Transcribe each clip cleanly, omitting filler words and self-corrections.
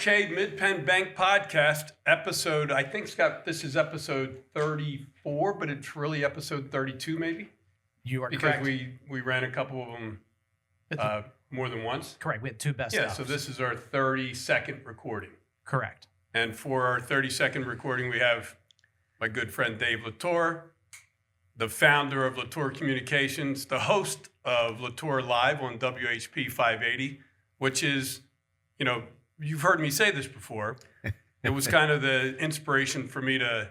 Okay, Mid-Penn Bank Podcast episode, I think, Scott, this is episode 34, but it's really episode 32 maybe? You are because correct. we ran a couple of them more than once. Correct. We had two best Yeah, so this is our 32nd recording. Correct. And for our 32nd recording, we have my good friend Dave La Torre, the founder of La Torre Communications, the host of La Torre Live on WHP 580, which is, you know, you've heard me say this before. It was kind of the inspiration for me to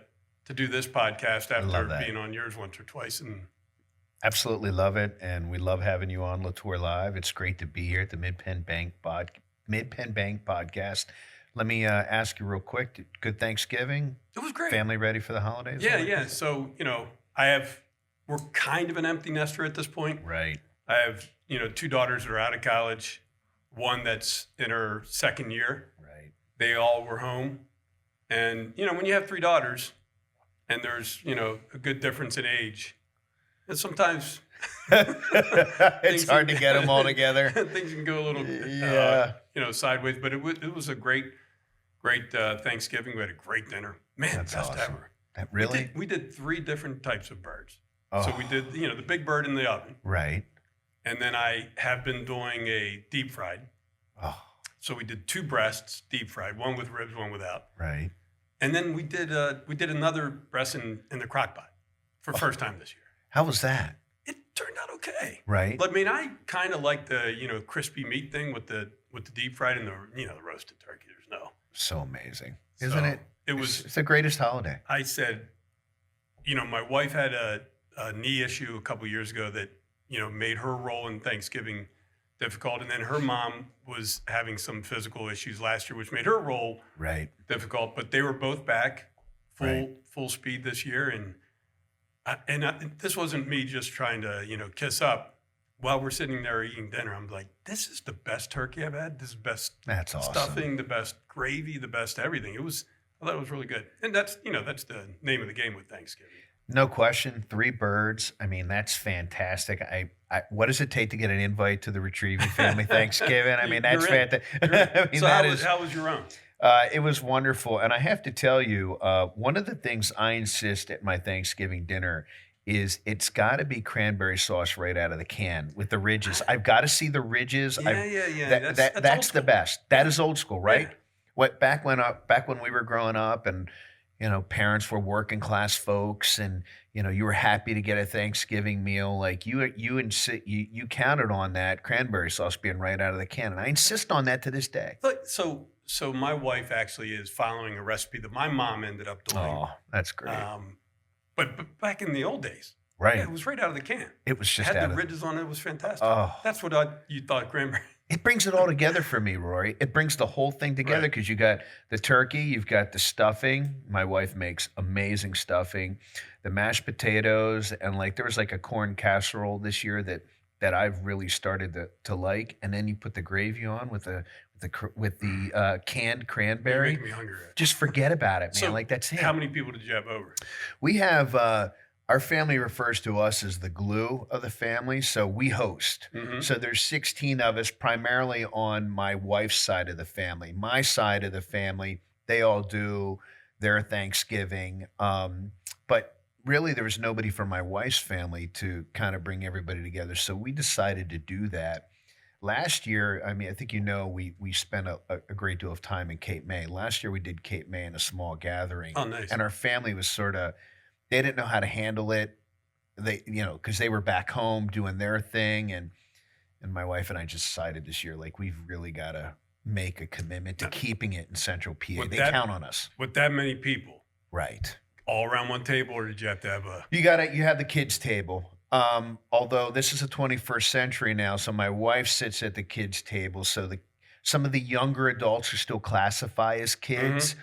do this podcast after being on yours once or twice. And absolutely love it, and we love having you on La Torre Live. It's great to be here at the Mid-Penn Bank Podcast. Let me ask you real quick, good Thanksgiving? It was great. Family ready for the holidays? Yeah. So, you know, we're kind of an empty nester at this point. Right. I have, two daughters that are out of college, one that's in her second year. Right. They all were home. And, when you have three daughters and there's, a good difference in age, and sometimes it's hard to get them all together. Things can go a little, sideways. But it was a great Thanksgiving. We had a great dinner. Man, That's best awesome. ever. Really? We did 3 different types of birds. Oh. So we did, the big bird in the oven. Right. And then I have been doing a deep fried. Oh. So we did 2 breasts deep fried, one with ribs, one without. Right. And then we did another breast in the crock pot for first time this year. How was that? It turned out okay. Right. But I mean, I kind of like the crispy meat thing with the deep fried and the the roasted turkey. There's no. So amazing, isn't it? It's the greatest holiday. I said, my wife had a knee issue a couple years ago that made her role in Thanksgiving difficult, and then her mom was having some physical issues last year, which made her role difficult. But they were both back full speed this year, and this wasn't me just trying to kiss up. While we're sitting there eating dinner, I'm like, this is the best turkey I've had. This is the best That's awesome. stuffing, the best gravy, the best everything. I thought it was really good, and that's the name of the game with Thanksgiving. No question. 3 birds. I mean, that's fantastic. What does it take to get an invite to the Retrieve family Thanksgiving? I mean, that's fantastic. So how was your own? It was wonderful. And I have to tell you, one of the things I insist at my Thanksgiving dinner is it's got to be cranberry sauce right out of the can with the ridges. I've got to see the ridges. Yeah. That's the best. That is old school, right? Yeah. Back when we were growing up and parents were working class folks, and you were happy to get a Thanksgiving meal. Like you counted on that cranberry sauce being right out of the can, and I insist on that to this day. Look, so my wife actually is following a recipe that my mom ended up doing. Oh, that's great. But back in the old days, right? It was right out of the can. It was just had the ridges on it. It was fantastic. Oh, that's what you thought cranberry. It brings it all together for me, Rory. It brings the whole thing together because you got the turkey, you've got the stuffing. My wife makes amazing stuffing, the mashed potatoes, and there was a corn casserole this year that I've really started to like. And then you put the gravy on with the canned cranberry. You're making me hungry. Just forget about it, man. So that's it. How many people did you have over? We have. Our family refers to us as the glue of the family, so we host. Mm-hmm. So there's 16 of us, primarily on my wife's side of the family. My side of the family, they all do their Thanksgiving. But really, there was nobody from my wife's family to kind of bring everybody together. So we decided to do that. Last year, I mean, I think we spent a great deal of time in Cape May. Last year, we did Cape May in a small gathering. Oh, nice. And our family was they didn't know how to handle it. They, because they were back home doing their thing. And my wife and I just decided this year, we've really got to make a commitment to keeping it in Central PA. They count on us. With that many people. Right. All around one table, or did you have to have a... You have the kids' table. Although this is the 21st century now, so my wife sits at the kids' table. So some of the younger adults who still classify as kids,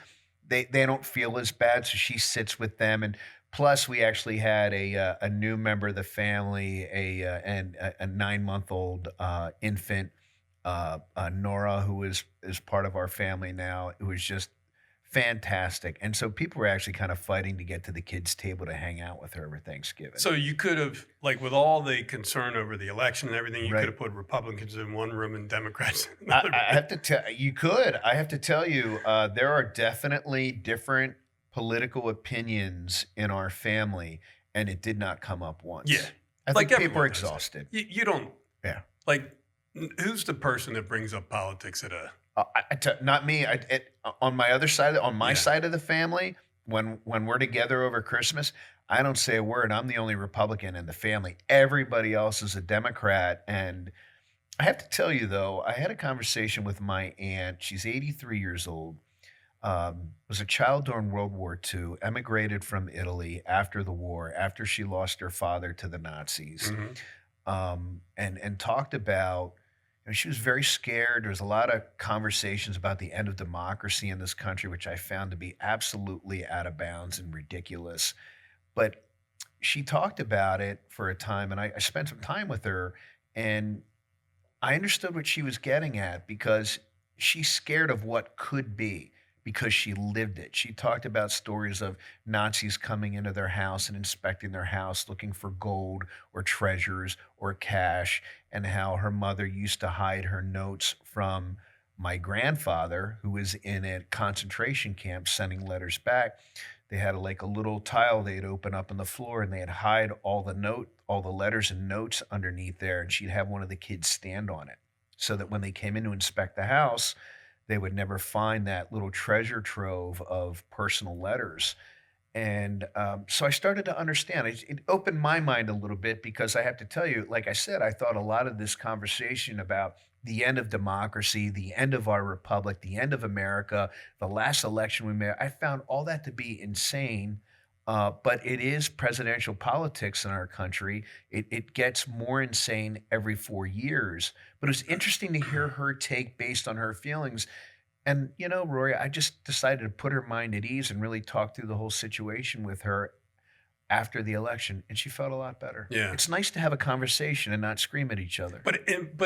they don't feel as bad. So she sits with them. And plus, we actually had a new member of the family, a 9-month-old infant, Nora, who is part of our family now. It was just fantastic. And so people were actually kind of fighting to get to the kids' table to hang out with her over Thanksgiving. So you could have, like, with all the concern over the election and everything, you could Right. have put Republicans in one room and Democrats in I, another I room. have to tell you could. I have to tell you, there are definitely different political opinions in our family, and it did not come up once. Yeah. I Like think people are everyone does it. exhausted. You don't, Yeah. like, who's the person that brings up politics at a, Not me. On my other side, on my Yeah. side of the family, when we're together over Christmas, I don't say a word. I'm the only Republican in the family. Everybody else is a Democrat. And I have to tell you, though, I had a conversation with my aunt. She's 83 years old. Was a child during World War II, emigrated from Italy after the war, after she lost her father to the Nazis, Mhm. and talked about, she was very scared. There was a lot of conversations about the end of democracy in this country, which I found to be absolutely out of bounds and ridiculous. But she talked about it for a time, and I spent some time with her, and I understood what she was getting at because she's scared of what could be because she lived it. She talked about stories of Nazis coming into their house and inspecting their house, looking for gold or treasures or cash, and how her mother used to hide her notes from my grandfather, who was in a concentration camp sending letters back. They had like a little tile they'd open up in the floor, and they'd hide all the letters and notes underneath there, and she'd have one of the kids stand on it so that when they came in to inspect the house, they would never find that little treasure trove of personal letters. And so I started to understand. It opened my mind a little bit because I have to tell you, like I said, I thought a lot of this conversation about the end of democracy, the end of our republic, the end of America, the last election we made, I found all that to be insane. But it is presidential politics in our country. It gets more insane every 4 years. But it was interesting to hear her take based on her feelings. And, Rory, I just decided to put her mind at ease and really talk through the whole situation with her after the election. And she felt a lot better. Yeah. It's nice to have a conversation and not scream at each other. But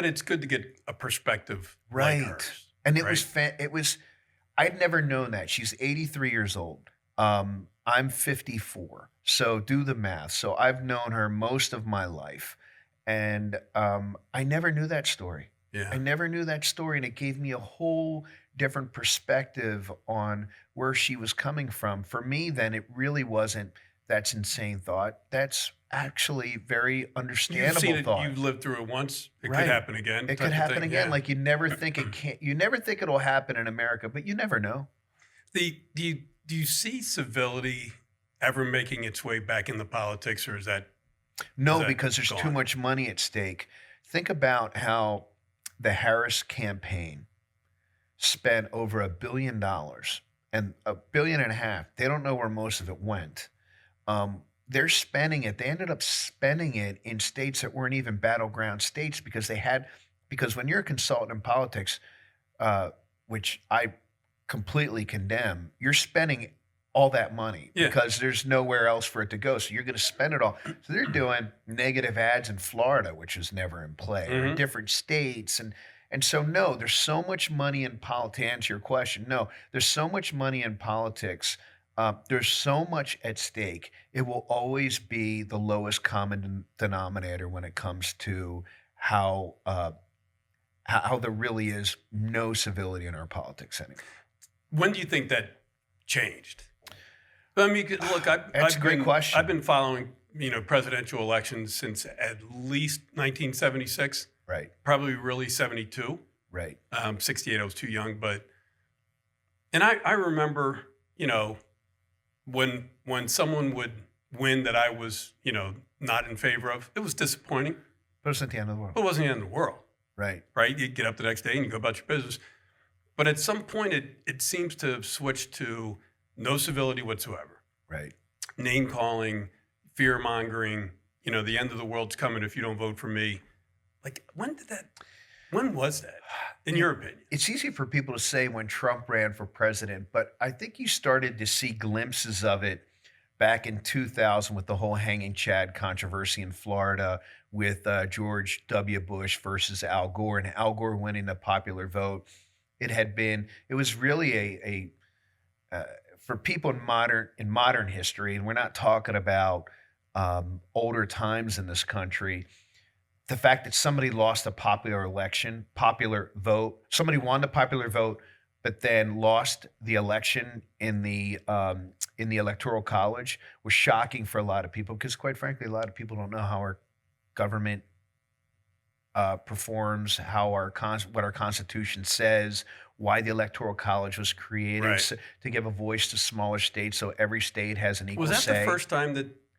it's good to get a perspective Right. like hers. And it right? was, I'd never known that. She's 83 years old. I'm 54. So do the math. So I've known her most of my life. And I never knew that story. Yeah. I never knew that story. And it gave me a whole different perspective on where she was coming from. For me, then it really wasn't, that's insane thought. That's actually very You've understandable seen it. thought. You've lived through it once. It Right. could happen again. It type could of happen thing. again. Yeah. Like you never think it can't, you never think it'll happen in America, but you never know. Do you see civility ever making its way back into politics, or is that No, that because there's too gone? much money at stake. Think about how the Harris campaign spent over $1 billion and $1.5 billion. They don't know where most of it went. They're spending it. They ended up spending it in states that weren't even battleground states because when you're a consultant in politics, which I completely condemn, you're spending all that money Yeah. because there's nowhere else for it to go. So you're going to spend it all. So they're doing negative ads in Florida, which was never in play, or in Mhm. different states. And so, no, there's so much money in politics. To answer your question, no, there's so much money in politics. There's so much at stake. It will always be the lowest common denominator when it comes to how there really is no civility in our politics anymore. When do you think that changed? I mean, look, That's a great question. I've been following, presidential elections since at least 1976, Right, probably really 72. right. 68, I was too young, and I remember, when someone would win that I was, not in favor of, it was disappointing, But it's not the end of the world. but it wasn't the end of the world, Right. right? You get up the next day and you go about your business. But at some point, it seems to have switched to no civility whatsoever. Right. Name calling, fear mongering, the end of the world's coming if you don't vote for me. Like, when was that, in your opinion? It's easy for people to say when Trump ran for president, but I think you started to see glimpses of it back in 2000 with the whole hanging Chad controversy in Florida with George W. Bush versus Al Gore, and Al Gore winning the popular vote. It was really uh, for people in modern history, and we're not talking about older times in this country, the fact that somebody lost a popular vote, somebody won the popular vote, but then lost the election in the electoral college was shocking for a lot of people because, quite frankly, a lot of people don't know how our government performs, how what our Constitution says, why the Electoral College was created Right. to give a voice to smaller states, so every state has an equal Was that say. the first time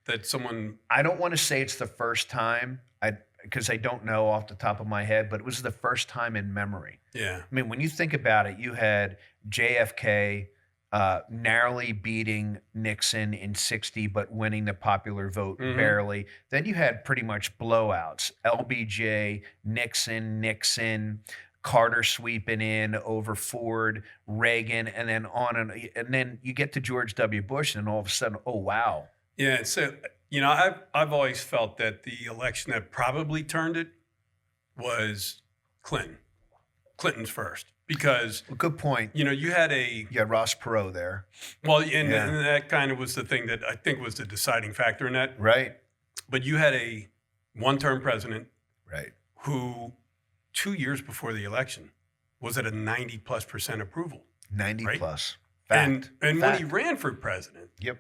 that someone? I don't want to say it's the first time, because I don't know off the top of my head, but it was the first time in memory. Yeah. I mean, when you think about it, you had JFK narrowly beating Nixon in 60, but winning the popular vote Mhm. barely. Then you had pretty much blowouts. LBJ, Nixon, Carter sweeping in over Ford, Reagan, and then on and then you get to George W. Bush, and all of a sudden, oh wow. Yeah. So, I've always felt that the election that probably turned it was Clinton's first, because, Well, good point. you had You had Ross Perot there, well, Yeah. and that kind of was the thing that I think was the deciding factor in that. right? But you had a one-term president Right. who 2 years before the election was at a 90+% approval. 90 Right. plus. Fact. And when he Fact. ran for president, Yep.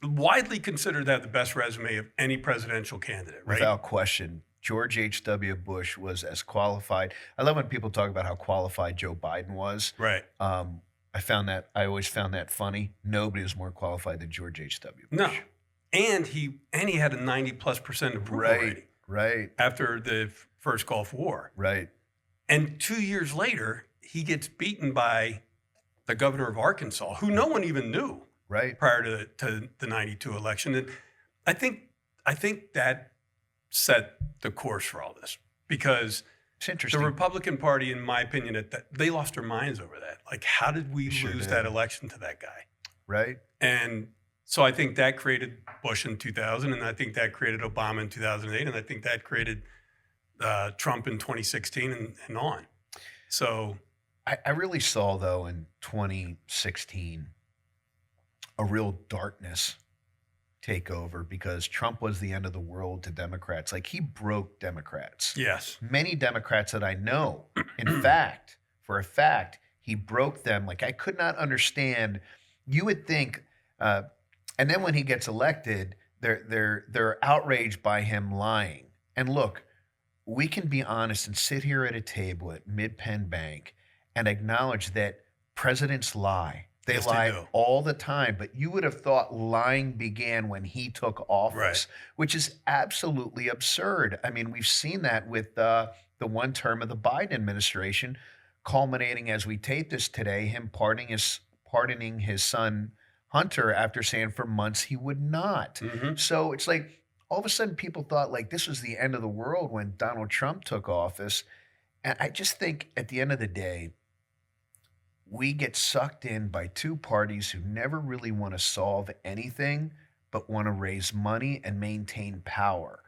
widely considered that the best resume of any presidential candidate, right? Without question, George H.W. Bush was as qualified. I love when people talk about how qualified Joe Biden was. Right. I always found that funny. Nobody was more qualified than George H.W. Bush. No. And he had a 90+% approval rating Right. after the first Gulf War. Right. And 2 years later, he gets beaten by the governor of Arkansas, who no one even knew Right. prior to the 92 election. And I think that set the course for all this, because It's the interesting. Republican Party, in my opinion, they lost their minds over that. Like, how did we Sure lose did. that election to that guy? Right. And so I think that created Bush in 2000, and I think that created Obama in 2008, and I think that created Trump in 2016 and on. So I really saw, though, in 2016, a real darkness take over because Trump was the end of the world to Democrats. Like, he broke Democrats. yes, Many Democrats that I know, in fact, for a fact, he broke them. Like, I could not understand. You would think, and then when he gets elected, they're outraged by him lying. And look, we can be honest and sit here at a table at Mid-Penn Bank and acknowledge that presidents lie. They Yes, they lie do. all the time, but you would have thought lying began when he took office, Right. which is absolutely absurd. I mean, we've seen that with the one term of the Biden administration, culminating as we tape this today, him pardoning his son Hunter after saying for months he would not. Mhm. So it's like all of a sudden people thought like this was the end of the world when Donald Trump took office. And I just think at the end of the day, we get sucked in by two parties who never really want to solve anything but want to raise money and maintain power.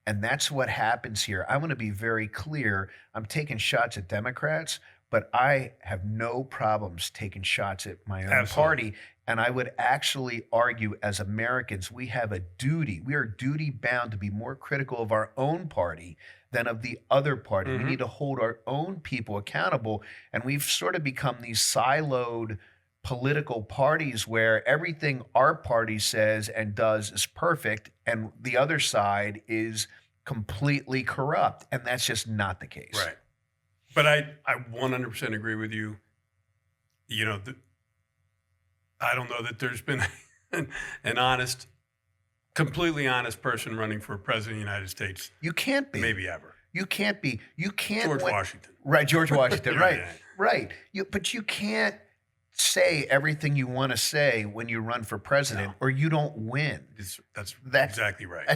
And that's what happens here. I want to be very clear. I'm taking shots at Democrats, but I have no problems taking shots at my own Absolutely. party. And I would actually argue as Americans, we have a duty. We are duty bound to be more critical of our own party than of the other party. Mhm. We need to hold our own people accountable. And we've sort of become these siloed political parties where everything our party says and does is perfect, and the other side is completely corrupt. And that's just not the case. Right. But I 100% agree with you. I don't know that there's been an honest, completely honest person running for president of the United States, You can't be. maybe ever. You can't be. You can't. George win- Washington. Right, George Washington. Yeah, right, yeah. right. But you can't say everything you want to say when you run for president, No. or you don't win. That's That- exactly right.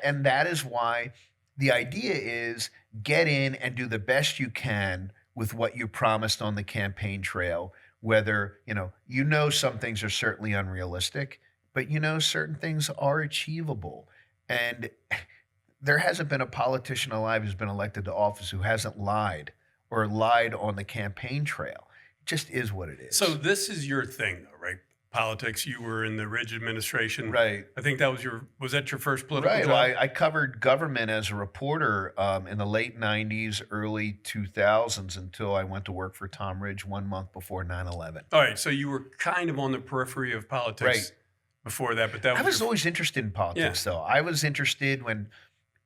And that is why the idea is get in and do the best you can with what you promised on the campaign trail. Whether you know some things are certainly unrealistic, but certain things are achievable. And there hasn't been a politician alive who's been elected to office who hasn't lied or lied on the campaign trail. just is what it is. So this is your thing, though, right? Politics. You were in the Ridge administration. Right. I think that was that your first political Right. job? Well, I covered government as a reporter in the late 90s, early 2000s until I went to work for Tom Ridge 1 month before 9/11. All right. So you were kind of on the periphery of politics Right. before that, but that I was was your, always interested in politics, though. I was interested when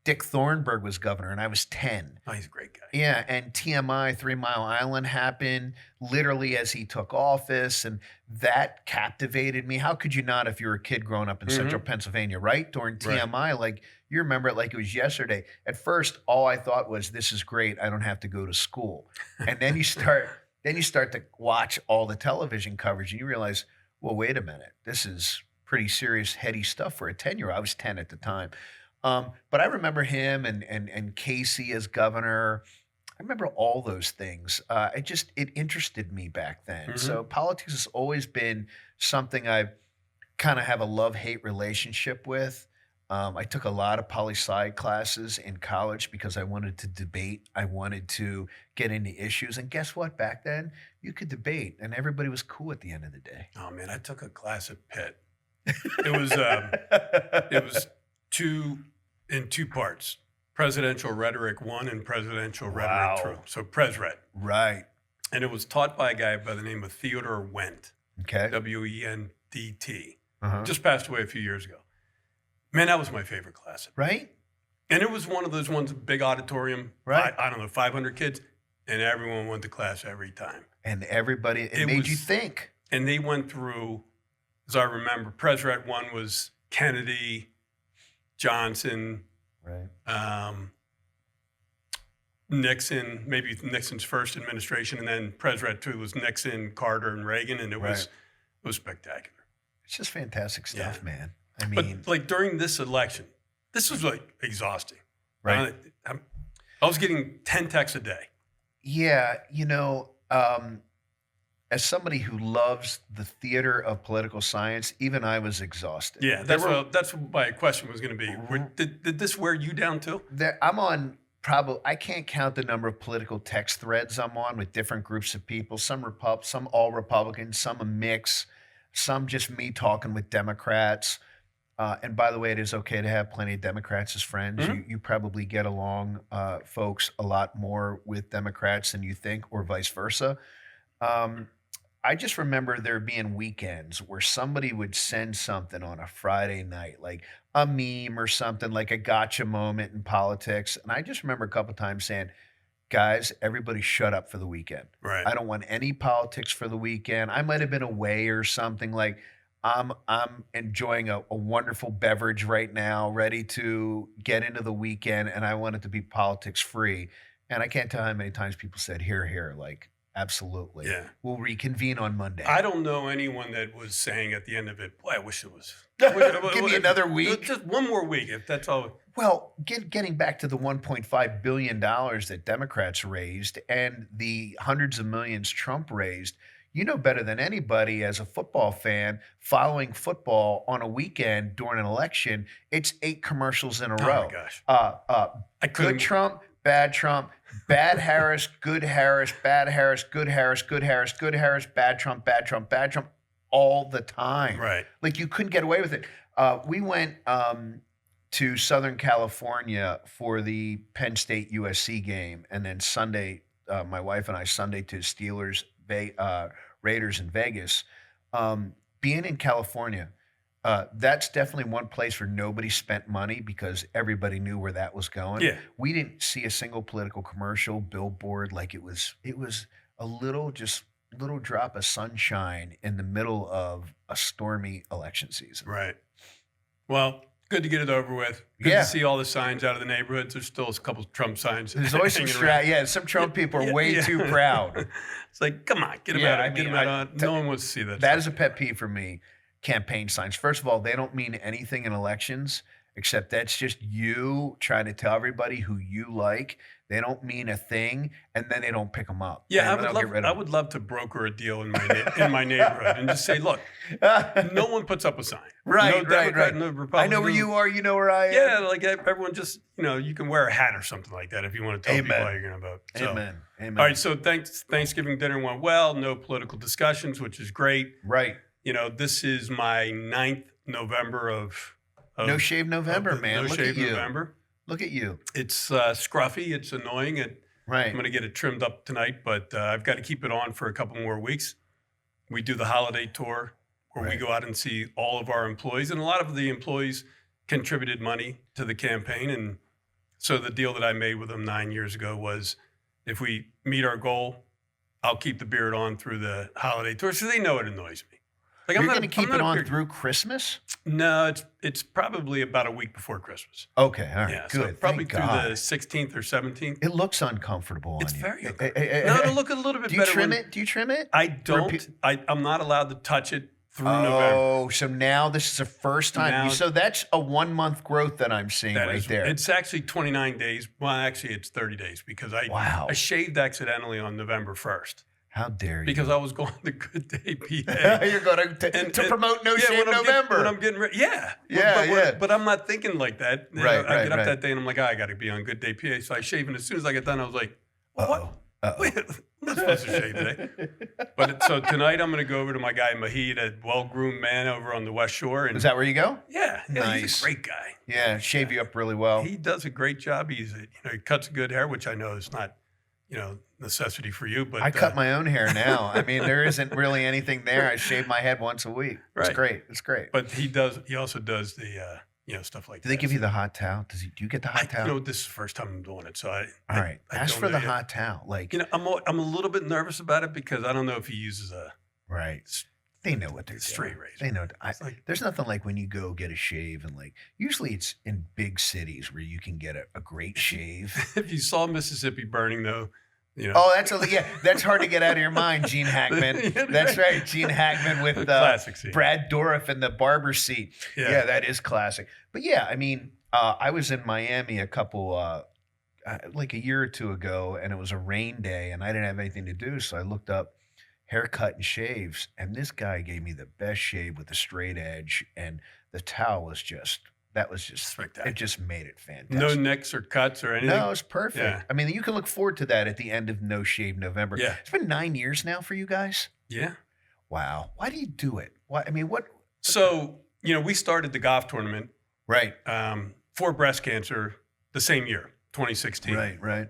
Dick Thornburg was governor, and I was 10. oh, he's a great guy. Yeah, and TMI, 3 Mile Island, happened literally as he took office, and that captivated me. How could you not if you were a kid growing up in central Pennsylvania, right? During Mm-hmm. Right. TMI, like you remember it like it was yesterday. At first, all I thought was, this is great. I don't have to go to school. And then you start to watch all the television coverage and you realize, well, wait a minute. This is pretty serious, heady stuff for a 10-year-old. I was 10 at the time. But I remember him and Casey as governor. I remember all those things. It interested me back then. Mhm. So politics has always been something I kind of have a love-hate relationship with. I took a lot of poli-sci classes in college because I wanted to debate. I wanted to get into issues. And guess what? Back then, you could debate, and everybody was cool at the end of the day. Oh man, I took a class at Pitt. It was in two parts: Presidential Rhetoric 1 and Presidential Wow. Rhetoric 2. So Presret, Right. and it was taught by a guy by the name of Theodore Wendt, Okay. Wendt. Uh-huh. Just passed away a few years ago. Man, that was my favorite class. Right? And it was one of those ones, big auditorium, Right. I don't know, 500 kids, and everyone went to class every time. And everybody, it It made you was- think. And they went through, as I remember, Presret 1 was Kennedy, Johnson, Right. Nixon, maybe Nixon's first administration, and then Presret 2 was Nixon, Carter, and Reagan, and it was spectacular. It's just fantastic stuff, Yeah. man. I mean, But like during this election, this was like exhausting. right. I was getting 10 texts a day. Yeah, as somebody who loves the theater of political science, even I was exhausted. Yeah, that's what my question was going to be. Did this wear you down too? I'm on I can't count the number of political text threads I'm on with different groups of people. Some all Republicans, some a mix, some just me talking with Democrats. And by the way, it is okay to have plenty of Democrats as friends. Mhm. You probably get along, folks, a lot more with Democrats than you think, or vice versa. I just remember there being weekends where somebody would send something on a Friday night, like a meme or something, like a gotcha moment in politics. And I just remember a couple times saying, guys, everybody shut up for the weekend. Right. I don't want any politics for the weekend. I might have been away or something. Like I'm enjoying a wonderful beverage right now, ready to get into the weekend, and I want it to be politics free. And I can't tell how many times people said, here, like, absolutely. Yeah. We'll reconvene on Monday. I don't know anyone that was saying at the end of it, boy, I wish it was. Give me another week. Just one more week, if that's all. Well, getting back to the $1.5 billion that Democrats raised and the hundreds of millions Trump raised, you know better than anybody as a football fan, following football on a weekend during an election, it's 8 commercials in a row. Oh my gosh. Good I couldn't. Trump, bad Harris, good Harris, bad Harris, good Harris, good Harris, good Harris, bad Trump, all the time. Right. Like you couldn't get away with it. We went to Southern California for the Penn State USC game, and then Sunday, my wife and I Sunday to Steelers Raiders in Vegas. Being in California, that's definitely one place where nobody spent money because everybody knew where that was going. Yeah. We didn't see a single political commercial, billboard. Like it was a little drop of sunshine in the middle of a stormy election season. Right. Well, good to get it over with. Good Yeah. to see all the signs out of the neighborhoods. There's still a couple Trump signs. There's always some hanging around. some Trump people are Yeah, way yeah. too proud. It's like, come on, get them Yeah, out. I Get mean, them out. No one wants to see that. That stuff. is a pet peeve for me. Campaign signs. First of all, they don't mean anything in elections. except that's just you trying to tell everybody who you like. They don't mean a thing, and then they don't pick them up. Yeah, And they'll get rid I of would love to broker a deal in my neighborhood and just say, look, them. no one puts up a sign. Right, No right, Democrat, right. no I Republican. know where you are. You know where I am. Yeah, like everyone just, you can wear a hat or something like that if you want to tell people Amen. how you're going to vote. So, Amen. Amen. all right, so Thanksgiving dinner went well. No political discussions, which is great. Right. This is my 9th November of No Shave November, of man. No Look Shave at you. November. Look at you. It's scruffy. It's annoying. I'm Right. going to get it trimmed up tonight, but I've got to keep it on for a couple more weeks. We do the holiday tour where we Right. go out and see all of our employees, and a lot of the employees contributed money to the campaign. And so the deal that I made with them 9 years ago was, if we meet our goal, I'll keep the beard on through the holiday tour, so they know it annoys me. Like, You're going to keep I'm it not a on beard- through Christmas? No, it's probably about a week before Christmas. Okay. All right. Yeah, Good. so probably Thank through God. the 16th or 17th. It looks uncomfortable on It's you. very Eh, uncomfortable. eh, eh, No, eh, it'll look a little bit Do you better. trim it? Do you trim it? I don't. I'm not allowed to touch it through November. Oh, so now this is the first time. Now- So that's a 1 month growth that I'm seeing That right is- there. It's actually 29 days. Well, actually, it's 30 days because Wow. I shaved accidentally on November 1st How dare you? because I was going to Good Day PA. You're going to And- promote No yeah, Shave November. when I'm getting ready. Yeah. Yeah, but, yeah. But I'm not thinking like that. Right, I right, get up right. that day and I'm like, I got to be on Good Day PA. So I shave, and as soon as I get done, I was like, well, what? Uh-oh. Uh-oh. Wait, I'm not supposed to shave today. So tonight I'm going to go over to my guy Mahid, a well-groomed man over on the West Shore. And Is that where you go? yeah, he's Nice. a great guy. Yeah, shave you up really well. He does a great job. He cuts good hair, which I know is not, necessity for you. But I cut my own hair now. I mean, there isn't really anything there. I shave my head once a week. It's Right. great. It's great. But he also does the stuff like Do that. they give you the hot towel? Do you get the hot towel? This is the first time I'm doing it, so All right. Ask don't for know the yet. hot towel. Like, I'm a little bit nervous about it because I don't know if he uses a right. They know what they're straight doing. razor. They know. It's like- There's nothing like when you go get a shave and usually it's in big cities where you can get a great shave. If you saw Mississippi burning, though, Oh, that's hard to get out of your mind, Gene Hackman. That's right, Gene Hackman with classic scene. Brad Dourif in the barber seat. Yeah, that is classic. But yeah, I mean, I was in Miami like a year or two ago, and it was a rain day, and I didn't have anything to do, so I looked up haircut and shaves, and this guy gave me the best shave with a straight edge, and the towel was just Spectacular. it just made it fantastic. No nicks or cuts or anything. No, it's perfect. Yeah. I mean, you can look forward to that at the end of No Shave November. Yeah. It's been 9 years now for you guys. Yeah. Wow. Why do you do it? Why? I mean, what? So we started the golf tournament Right. for breast cancer the same year, 2016. Right.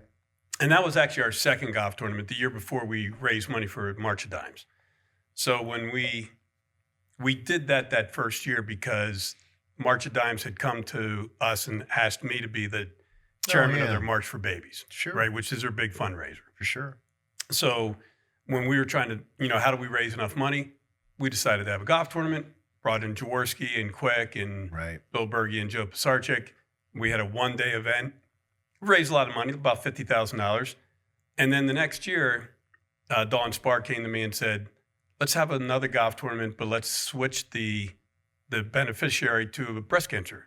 And that was actually our second golf tournament. The year before, we raised money for March of Dimes. So when we did that first year because March of Dimes had come to us and asked me to be the chairman of yeah. their March for Babies, Sure. right, which is their big fundraiser. For sure. So when we were trying to, how do we raise enough money? We decided to have a golf tournament, brought in Jaworski and Quick and Right. Bill Berge and Joe Pisarcik. We had a one-day event, raised a lot of money, about $50,000. And then the next year, Dawn Spark came to me and said, let's have another golf tournament, but let's switch the beneficiary to breast cancer.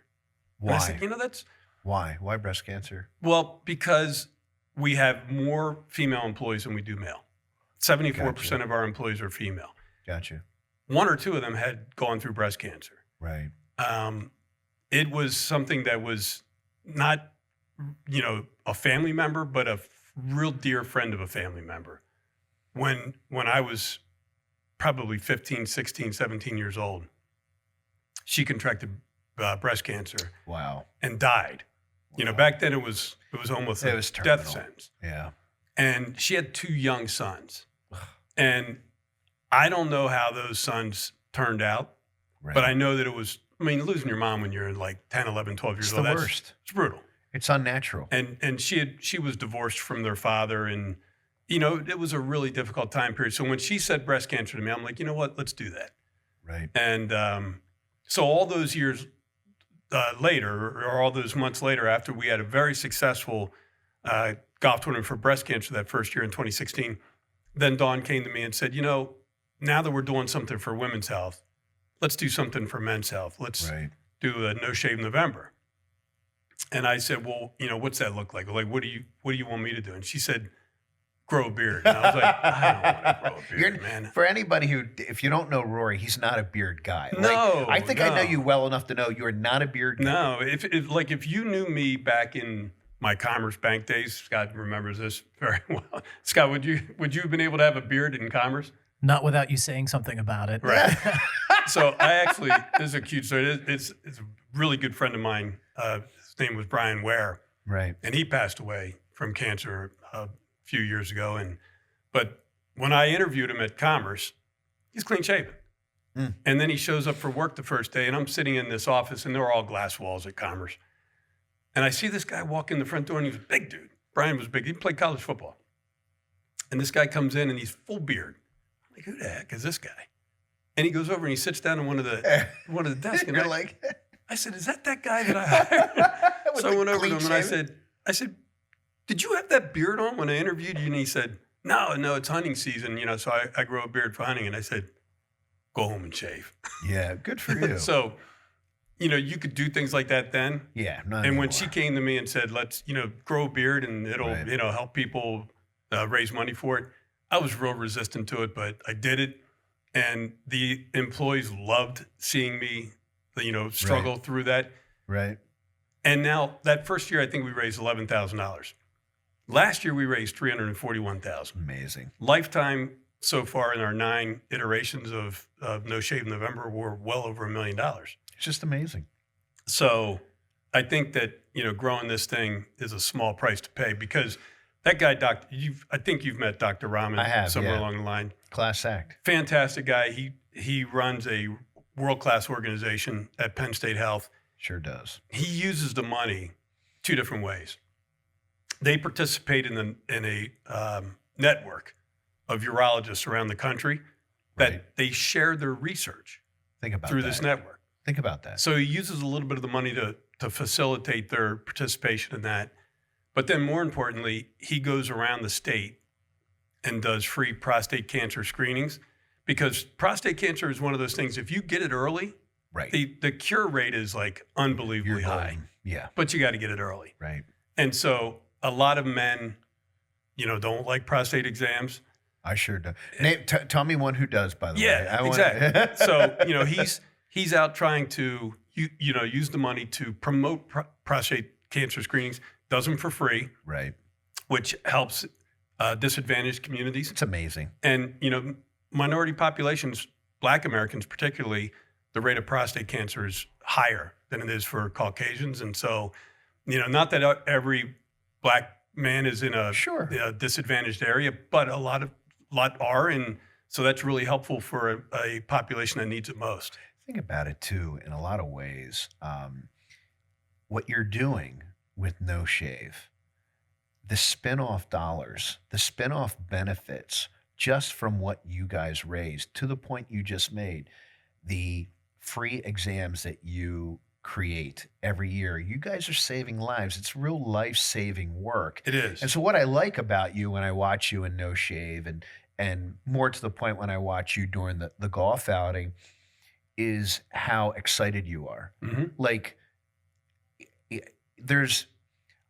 And I Why? said, that's, Why? Why breast cancer? well, because we have more female employees than we do male. 74% Gotcha. of our employees are female. Gotcha. One or two of them had gone through breast cancer. Right. It was something that was not, a family member, but a real dear friend of a family member. When I was probably 15, 16, 17 years old, she contracted breast cancer Wow. and died. Back then it was almost It a was death terminal. sentence. Yeah. And she had two young sons. And I don't know how those sons turned out, Right. but I know that it was, losing your mom when you're like 10, 11, 12 years It's old, the that's worst. it's brutal. It's unnatural. And she was divorced from their father, and it was a really difficult time period. So when she said breast cancer to me, I'm like, you know what, let's do that. Right. And so all those years later, or all those months later, after we had a very successful golf tournament for breast cancer that first year in 2016, then Dawn came to me and said, now that we're doing something for women's health, let's do something for men's health. Let's Right. do a No Shave November. And I said, well, what's that look like? Like, what do you want me to do? And she said, grow a beard. And I was like, I don't want to grow a beard, man. For anybody if you don't know Rory, he's not a beard guy. No, I think I know you well enough to know you're not a beard guy. No, if you knew me back in my Commerce Bank days, Scott remembers this very well. Scott, would you have been able to have a beard in Commerce? Not without you saying something about it. Right. So I actually, this is a cute story. It's a really good friend of mine. His name was Brian Ware. Right. And he passed away from cancer a few years ago. But when I interviewed him at Commerce, he's clean shaven. And then he shows up for work the first day, and I'm sitting in this office, and there are all glass walls at Commerce. And I see this guy walk in the front door, and he was a big dude. Brian was big. He played college football. And this guy comes in, and he's full beard. I'm like, who the heck is this guy? And he goes over and he sits down on one of the desks. And You're like, I said, is that guy that I hired? So I went over to him and I said, did you have that beard on when I interviewed you? And he said, no, it's hunting season, so I grow a beard for hunting. And I said, go home and shave. yeah, good for you. So, you could do things like that then. Yeah. And when she came to me and said, let's, grow a beard and it'll, Right. help people raise money for it, I was real resistant to it, but I did it. And the employees loved seeing me, struggle Right. through that. Right. And now that first year, I think we raised $11,000. Last year, we raised $341,000. Amazing. Lifetime so far in our 9 iterations of No Shave November, we're well over $1 million. It's just amazing. So I think that, growing this thing is a small price to pay because that guy, I think you've met Dr. Rahman I have, somewhere yeah. along the line. Class act. Fantastic guy. He runs a world-class organization at Penn State Health. Sure does. He uses the money 2 different ways. They participate in a network of urologists around the country that Right. they share their research Think about through that. this network. Think about that. So he uses a little bit of the money to facilitate their participation in that. But then more importantly, he goes around the state and does free prostate cancer screenings because prostate cancer is one of those things, if you get it early, Right. the cure rate is like unbelievably You're high, golden. Yeah. but you got to get it early. Right. And so a lot of men, don't like prostate exams. I sure do. Tell me one who does, by the way. Yeah, exactly. So, he's out trying to, use the money to promote prostate cancer screenings, does them for free, Right. which helps disadvantaged communities. It's amazing. And, minority populations, Black Americans particularly, the rate of prostate cancer is higher than it is for Caucasians. And so, not that every Black man is in a Sure. disadvantaged area, but a lot are. And so that's really helpful for a population that needs it most. Think about it too, in a lot of ways. What you're doing with No Shave, the spinoff dollars, the spinoff benefits, just from what you guys raised, to the point you just made, the free exams that you create every year, you guys are saving lives. It's real life-saving work. It is. And so what I like about you when I watch you in No Shave, and more to the point when I watch you during the golf outing, is how excited you are. Mhm. Like,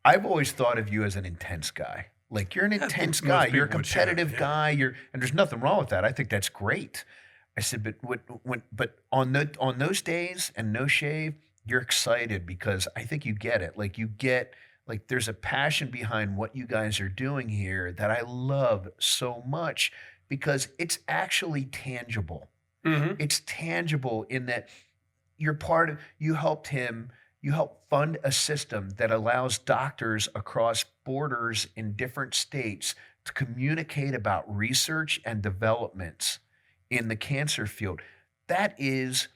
I've always thought of you as an intense guy. Like, you're an I think intense most guy. You're a people would share, competitive yeah. guy. And there's nothing wrong with that. I think that's great. I said, but on those days and No Shave, you're excited because I think you get it. Like there's a passion behind what you guys are doing here that I love so much because it's actually tangible. Mm-hmm. It's tangible in that you helped fund a system that allows doctors across borders in different states to communicate about research and developments in the cancer field. That is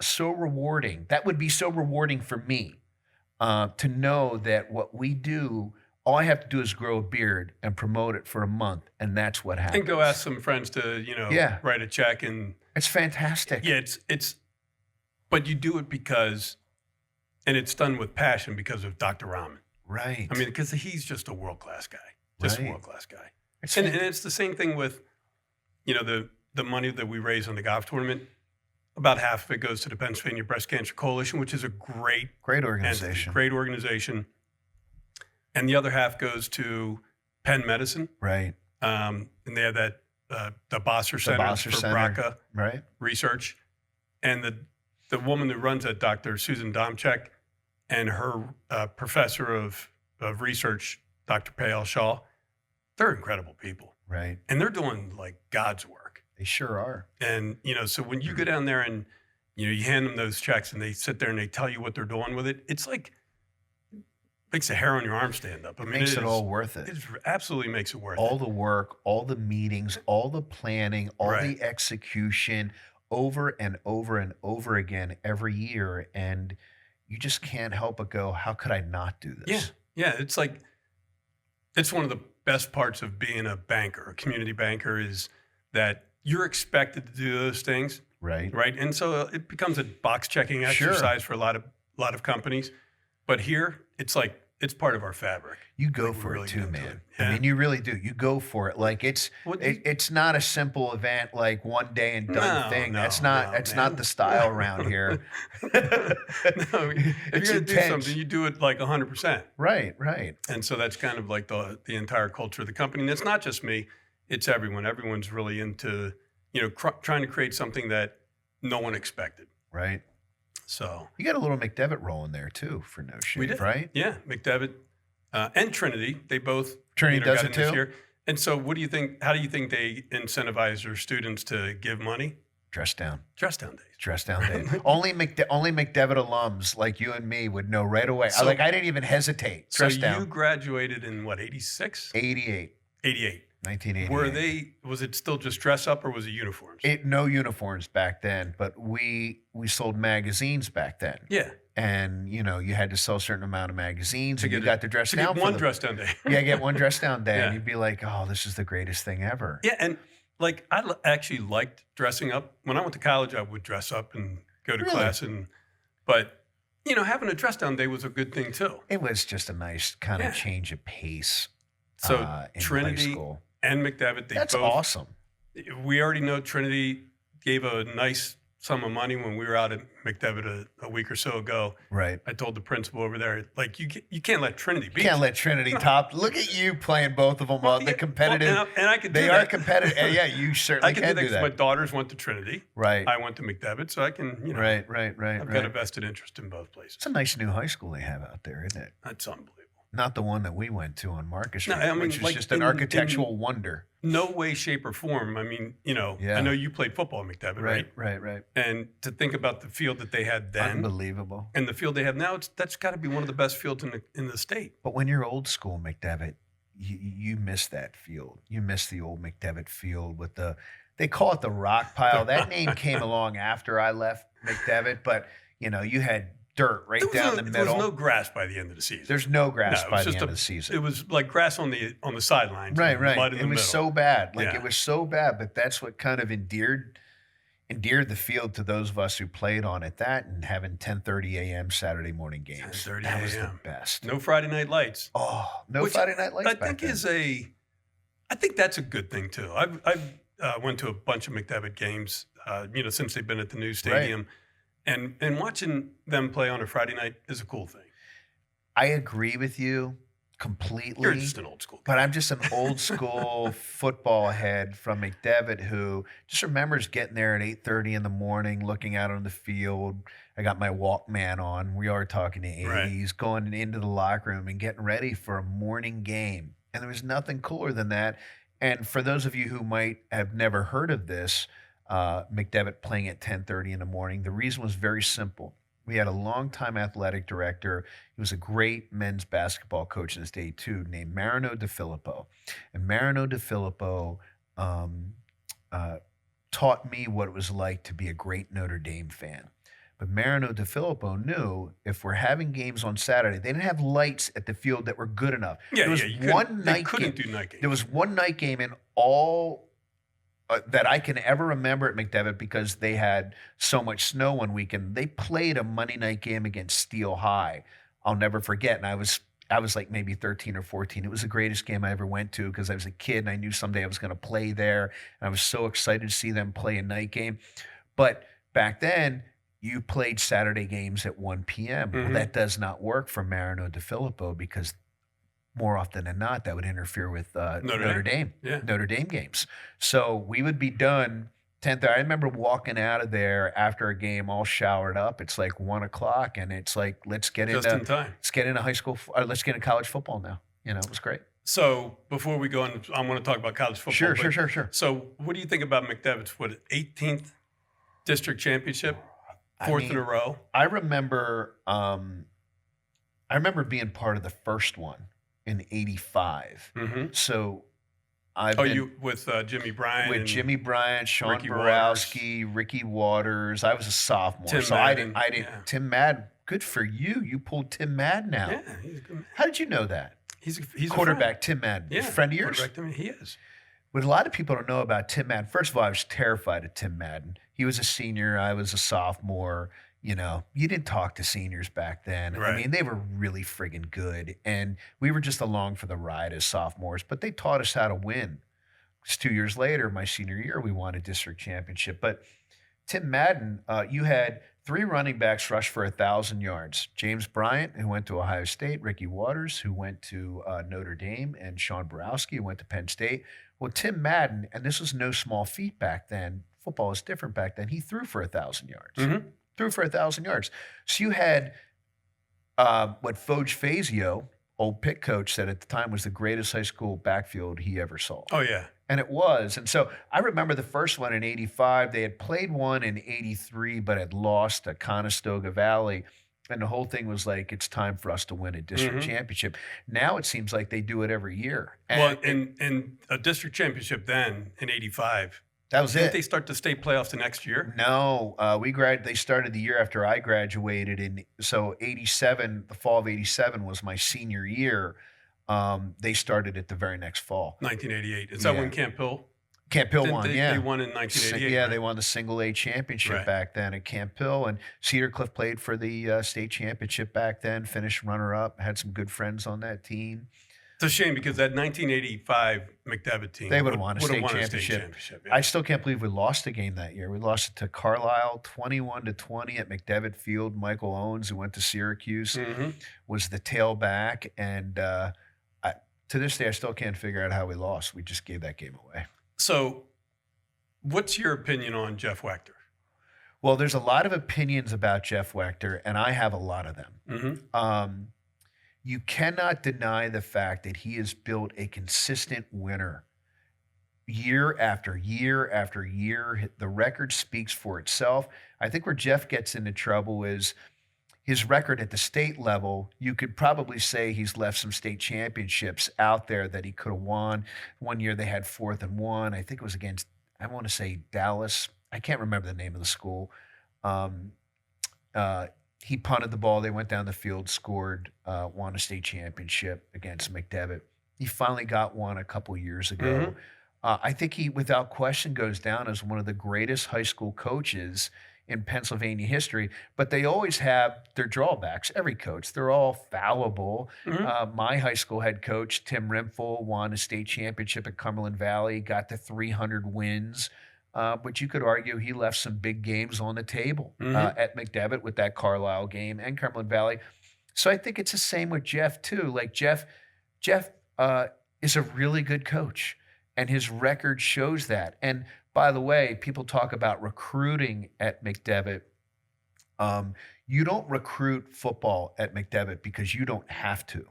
so rewarding. That would be so rewarding for me to know that what we do, all I have to do is grow a beard and promote it for a month, and that's what happens. And go ask some friends to, Yeah. write a check and It's fantastic. yeah, but you do it because, and it's done with passion because of Dr. Rahman. Right. I mean, because he's just a world-class guy, just a Right. world-class guy. It's And it's the same thing with, the money that we raise on the golf tournament. about half of it goes to the Pennsylvania Breast Cancer Coalition, which is a great organization. entity, great organization. And the other half goes to Penn Medicine. Right. And they have that, the Bosser Center Bosser for Center. BRCA Right. research. And the woman who runs that, Dr. Susan Domchek, and her professor of research, Dr. Payal Shah, they're incredible people. Right. And they're doing like God's work. They sure are. And, so when you go down there and, you hand them those checks and they sit there and they tell you what they're doing with it, it's like, makes the hair on your arm stand up. I mean, Makes it all worth it. It absolutely makes it worth it. All the work, all the meetings, all the planning, all Right. the execution over and over and over again every year. And you just can't help but go, how could I not do this? Yeah. It's like, it's one of the best parts of being a banker, a community banker, is that you're expected to do those things. Right. Right. And so it becomes a box checking Sure. exercise for a lot of companies. But here, it's like, it's part of our fabric. You go Like, we're for really it too, into man. it. I Yeah. mean, you really do. You go for it. Like it's it's not a simple event like one day and done No, thing. no, That's not no, not man. the style around here. No, if you're It's going to do intense. something, you do it like 100%. Right, right. And so that's kind of like the entire culture of the company. And it's not just me, it's everyone. Everyone's really into, trying to create something that no one expected. Right. So You got a little McDevitt roll in there too for No Shave, we did. right? Yeah. McDevitt and Trinity, they both Trinity does got it in this too? year. And so what do you think, how do you think they incentivize their students to give money? Dress down. Dress down days. Dress down day. only McDevitt alums like you and me would know right away. So- I didn't even hesitate. So Dress you down. graduated in what, 86? 88. 88. 1988. Was it still just dress up or was it uniforms? No uniforms back then, but we sold magazines back then. Yeah. And you had to sell a certain amount of magazines, and you got to dress To down get for one them. dress down day. Yeah, get one dress down day, Yeah. and you'd be like, "Oh, this is the greatest thing ever." Yeah, and like actually liked dressing up. When I went to college, I would dress up and go to Really? class, but having a dress down day was a good thing too. It was just a nice kind Yeah. of change of pace. So in high Trinity school. and McDevitt, they That's both. awesome. We already know Trinity gave a nice sum of money when we were out at McDevitt a week or so ago. Right. I told the principal over there, like, you can't let Trinity beat Can't you. let Trinity top. Look at you playing both of them up. The Yeah, competitive. well, and I could do They that. are competitive. Yeah, you certainly I can do that do 'cause that. my daughters went to Trinity. Right. I went to McDevitt, so I can, Right. I've got a vested interest in both places. It's a nice new high school they have out there, isn't it? That's unbelievable. Not the one that we went to on Marcus No, Street, I mean, which is like, just an in- architectural wonder. No way, shape, or form. I mean, Yeah. I know you played football at McDevitt, right? Right. And to think about the field that they had then Unbelievable. and the field they have now, that's got to be one of the best fields in the state. But when you're old school McDevitt, you miss that field. You miss the old McDevitt field with they call it the rock pile. That name came along after I left McDevitt, but you had dirt right down the There middle. was no grass by the end of the season. There's no grass No, it by was the just end of the season. It was like grass on the sidelines. Right. and mud in It the was middle. so bad. Like Yeah. it was so bad, but that's what kind of endeared the field to those of us who played on it. That and having 10:30 a.m. Saturday morning games. 10:30 That was the a.m.. best. No Friday night lights. Oh, no Which Friday night lights I back think then. I think that's a good thing too. I've went to a bunch of McDevitt games, since they've been at the new stadium, and watching them play on a Friday night is a cool thing. I agree with you completely. You're just an old school guy. But I'm just an old school football head from McDevitt who just remembers getting there at 8:30 in the morning, looking out on the field. I got my Walkman on. We are talking the 80s, going into the locker room and getting ready for a morning game. And there was nothing cooler than that. And for those of you who might have never heard of this, McDevitt playing at 10:30 in the morning, the reason was very simple. We had a longtime athletic director. He was a great men's basketball coach in this day too, named Marino DeFilippo. And Marino DeFilippo taught me what it was like to be a great Notre Dame fan. But Marino DeFilippo knew if we're having games on Saturday, they didn't have lights at the field that were good enough. Yeah, There was you couldn't- one they night couldn't game. do night games. There was one night game in all that I can ever remember at McDevitt because they had so much snow one weekend. They played a Monday night game against Steel High. I'll never forget. And I was like maybe 13 or 14. It was the greatest game I ever went to because I was a kid and I knew someday I was going to play there. And I was so excited to see them play a night game. But Back then, you played Saturday games at 1 p.m. Well, that does not work for Marino de Filippo because more often than not, that would interfere with Notre Dame. Yeah. Notre Dame games. So we would be done 10:30. I remember walking out of there after a game, all showered up. It's like 1 o'clock, and it's like let's get Just in time. let's get into high school. Let's get into college football now. It was great. So before we go on, I want to talk about college football. Sure. So what do you think about McDevitt's 18th district championship, fourth in a row? I remember being part of the first one in '85. So I've been you with Jimmy Bryant? With Jimmy Bryant, Sean Ricky Borowski, Ricky Waters. I was a sophomore, Tim so Madden, I didn't. yeah. Tim Madden, good for you. You pulled Tim Madden out. Yeah, he's a good. How did you know that? He's Quarterback Tim Madden. Yeah, Friend of yours? quarterback. I mean, he is. What a lot of people don't know about Tim Madden. First of all, I was terrified of Tim Madden. He was a senior. I was a sophomore. You didn't talk to seniors back then. Right. I mean, they were really friggin' good. And we were just along for the ride as sophomores, but they taught us how to win. It's 2 years later, my senior year, we won a district championship. But Tim Madden, you had 3 running backs rush for 1,000 yards. James Bryant, who went to Ohio State, Ricky Waters, who went to Notre Dame, and Sean Borowski, who went to Penn State. Well, Tim Madden, and this was no small feat back then. Football was different back then. He threw for 1,000 yards. Threw for 1,000 yards. So you had what Foge Fazio, old Pitt coach, said at the time was the greatest high school backfield he ever saw. Oh, yeah. And it was. And so I remember the first one in '85. They had played one in '83, but had lost to Conestoga Valley. And the whole thing was like, it's time for us to win a district championship. Now it seems like they do it every year. And, in a district championship then in '85. That was Didn't it. they start the state playoffs the next year? No, they started the year after I graduated, and so '87, the fall of '87 was my senior year. They started it the very next fall. 1988. Is that when Camp Hill? Camp Hill won, They won in 1988. Yeah, right? they won the single A championship back then at Camp Hill, and Cedar Cliff played for the state championship back then. Finished runner up. Had some good friends on that team. It's a shame because that 1985 McDevitt team They would have won a state won championship. Yeah. I still can't believe we lost the game that year. We lost it to Carlisle 21-20 at McDevitt Field. Michael Owens, who went to Syracuse, was the tailback. And to this day, I still can't figure out how we lost. We just gave that game away. So what's your opinion on Jeff Wachter? Well, there's a lot of opinions about Jeff Wachter, and I have a lot of them. You cannot deny the fact that he has built a consistent winner year after year after year. The record speaks for itself. I think where Jeff gets into trouble is his record at the state level. You could probably say he's left some state championships out there that he could have won. One year they had 4th and 1. I think it was against, I want to say Dallas. I can't remember the name of the school. He punted the ball. They went down the field, scored, won a state championship against McDevitt. He finally got one a couple years ago. I think he, without question, goes down as one of the greatest high school coaches in Pennsylvania history. But they always have their drawbacks. Every coach, they're all fallible. My high school head coach, Tim Rimfel, won a state championship at Cumberland Valley, got to 300 wins. But you could argue he left some big games on the table at McDevitt with that Carlisle game and Cumberland Valley. So I think it's the same with Jeff too. Like Jeff is a really good coach, and his record shows that. And by the way, people talk about recruiting at McDevitt. You don't recruit football at McDevitt because you don't have to.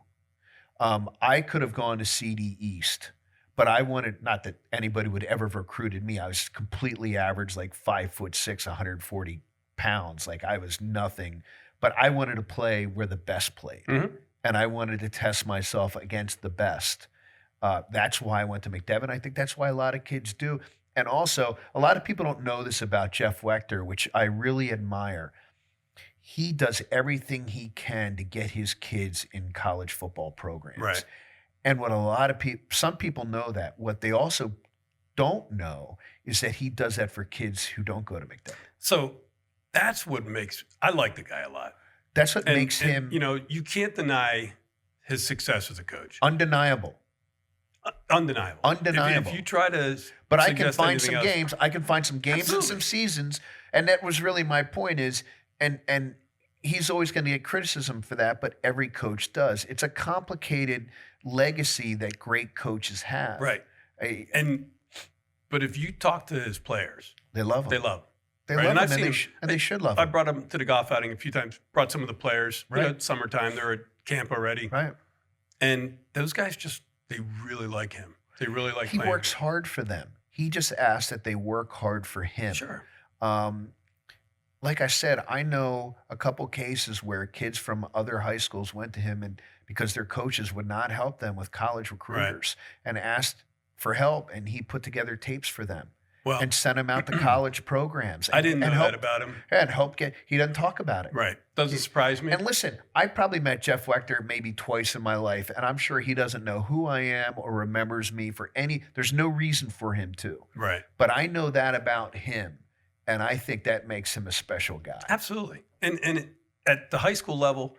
I could have gone to CD East. But I wanted, not that anybody would ever have recruited me. I was completely average, like 5'6", 140 pounds. Like I was nothing. But I wanted to play where the best played. And I wanted to test myself against the best. That's why I went to McDevitt. I think that's why a lot of kids do. And also, a lot of people don't know this about Jeff Wachter, which I really admire. He does everything he can to get his kids in college football programs. Right. And what a lot of people, some people know that. What they also don't know is that he does that for kids who don't go to McDevitt. So that's what makes, I like the guy a lot. That's what makes him, you know, you can't deny his success as a coach. undeniable. Undeniable. Undeniable. If you try to But I can suggest find anything some else, games. I can find some games and Absolutely. some seasons, and that was really my point. And he's always going to get criticism for that, but every coach does. It's a complicated legacy that great coaches have. right? But if you talk to his players, They love him. they love him. They right? love And him, I've and seen they, him. and they should love I him. brought him to the golf outing a few times. Brought some of the players. You know, Right. it's summertime. They're at camp already, Right. and those guys they really like him. They really like. He playing works hard for them. He just asks that they work hard for him. Sure. Like I said, I know a couple cases where kids from other high schools went to him and because their coaches would not help them with college recruiters and asked for help, and he put together tapes for them Well, and sent them out to college programs. I didn't know and that help, about him. and help get. He doesn't talk about it. Right. Doesn't surprise me. And listen, I probably met Jeff Wechter maybe twice in my life, and I'm sure he doesn't know who I am or remembers me for any. There's no reason for him to. Right. But I know that about him, and I think that makes him a special guy. Absolutely. And at the high school level,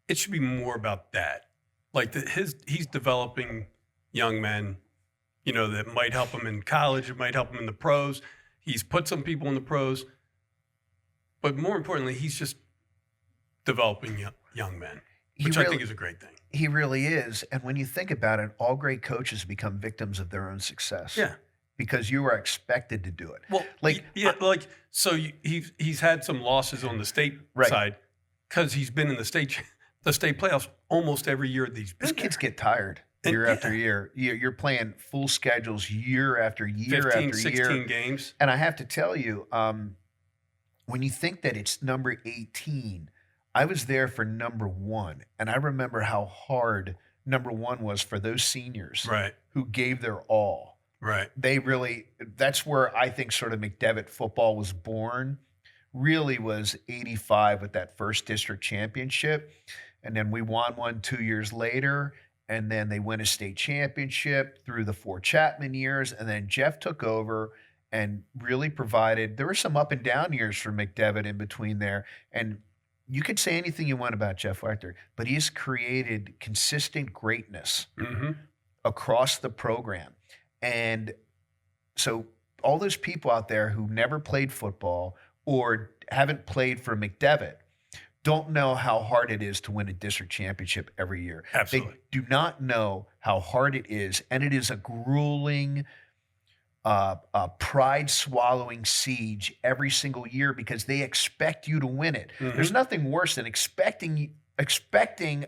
it should be more about that. Like he's developing young men, you know, that might help him in college, it might help him in the pros. He's put some people in the pros, but more importantly, he's just developing young men, which I think is a great thing. He really is. And when you think about it, all great coaches become victims of their own success. Yeah. Because you are expected to do it. Well, so he's had some losses on the state Right. side because he's been in the state playoffs almost every year that he's been Those there. kids get tired And- year after year. You're playing full schedules year after year 15, after 16 year. games. And I have to tell you, when you think that it's number 18, I was there for number 1. And I remember how hard number 1 was for those seniors Right. who gave their all. Right. That's where I think sort of McDevitt football was born, really was 85 with that first district championship. And then we won one 2 years later. And then they win a state championship through the 4 Chapman years. And then Jeff took over and really provided. There were some up and down years for McDevitt in between there. And you could say anything you want about Jeff Wechter, but he's created consistent greatness Mm-hmm. across the program. And so all those people out there who never played football or haven't played for McDevitt don't know how hard it is to win a district championship every year. Absolutely. They do not know how hard it is. And it is a grueling, pride-swallowing siege every single year because they expect you to win it. Mhm. There's nothing worse than expecting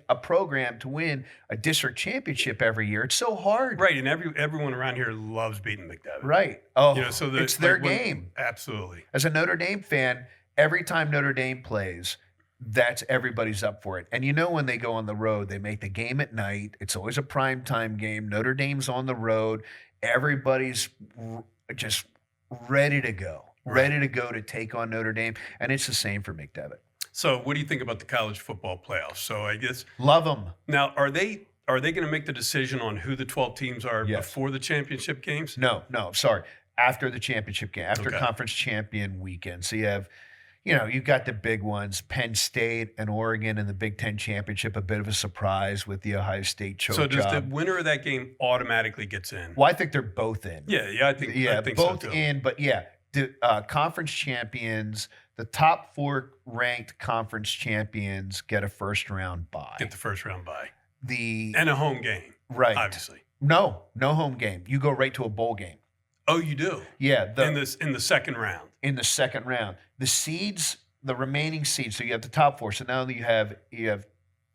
a program to win a district championship every year. It's so hard. Right. And everyone around here loves beating McDevitt. Right. Oh, You know, so it's their game. Absolutely. As a Notre Dame fan, every time Notre Dame plays, that's everybody's up for it. And you know when they go on the road, they make the game at night. It's always a primetime game. Notre Dame's on the road. Everybody's just ready to go. Ready to go to take on Notre Dame. And it's the same for McDevitt. So what do you think about the college football playoffs? So I guess Love them. now are they going to make the decision on who the 12 teams are Yes. before the championship games? No, sorry. After the championship game, after Okay. conference champion weekend. So you have, you've got the big ones, Penn State and Oregon in the Big Ten championship, a bit of a surprise with the Ohio State choke So does the job. winner of that game automatically gets in? Well, I think they're both in. Yeah, I think both so too. in, but the conference champions, the top 4 ranked conference champions get a first round bye. Get the first round bye. The And a home game, right, obviously. no home game. You go right to a bowl game. Oh, you do? Yeah, in the second round. In the second round, the seeds, the remaining seeds. So you have the top 4. So now you have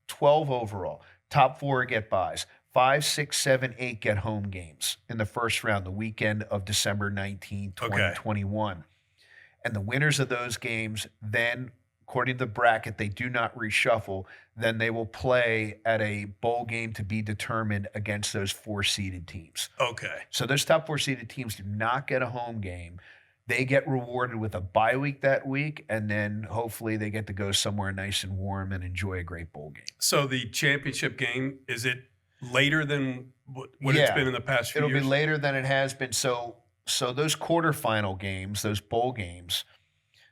12 overall. Top 4 get byes. 5, 6, 7, 8 get home games in the first round, the weekend of December 19, 2021. And the winners of those games then, according to the bracket, they do not reshuffle. Then they will play at a bowl game to be determined against those 4 seeded teams. Okay. So those top 4 seeded teams do not get a home game. They get rewarded with a bye week that week, and then hopefully they get to go somewhere nice and warm and enjoy a great bowl game. So the championship game, is it later than what it's Yeah. been in the past few It'll years? be later than it has been. So those quarterfinal games, those bowl games,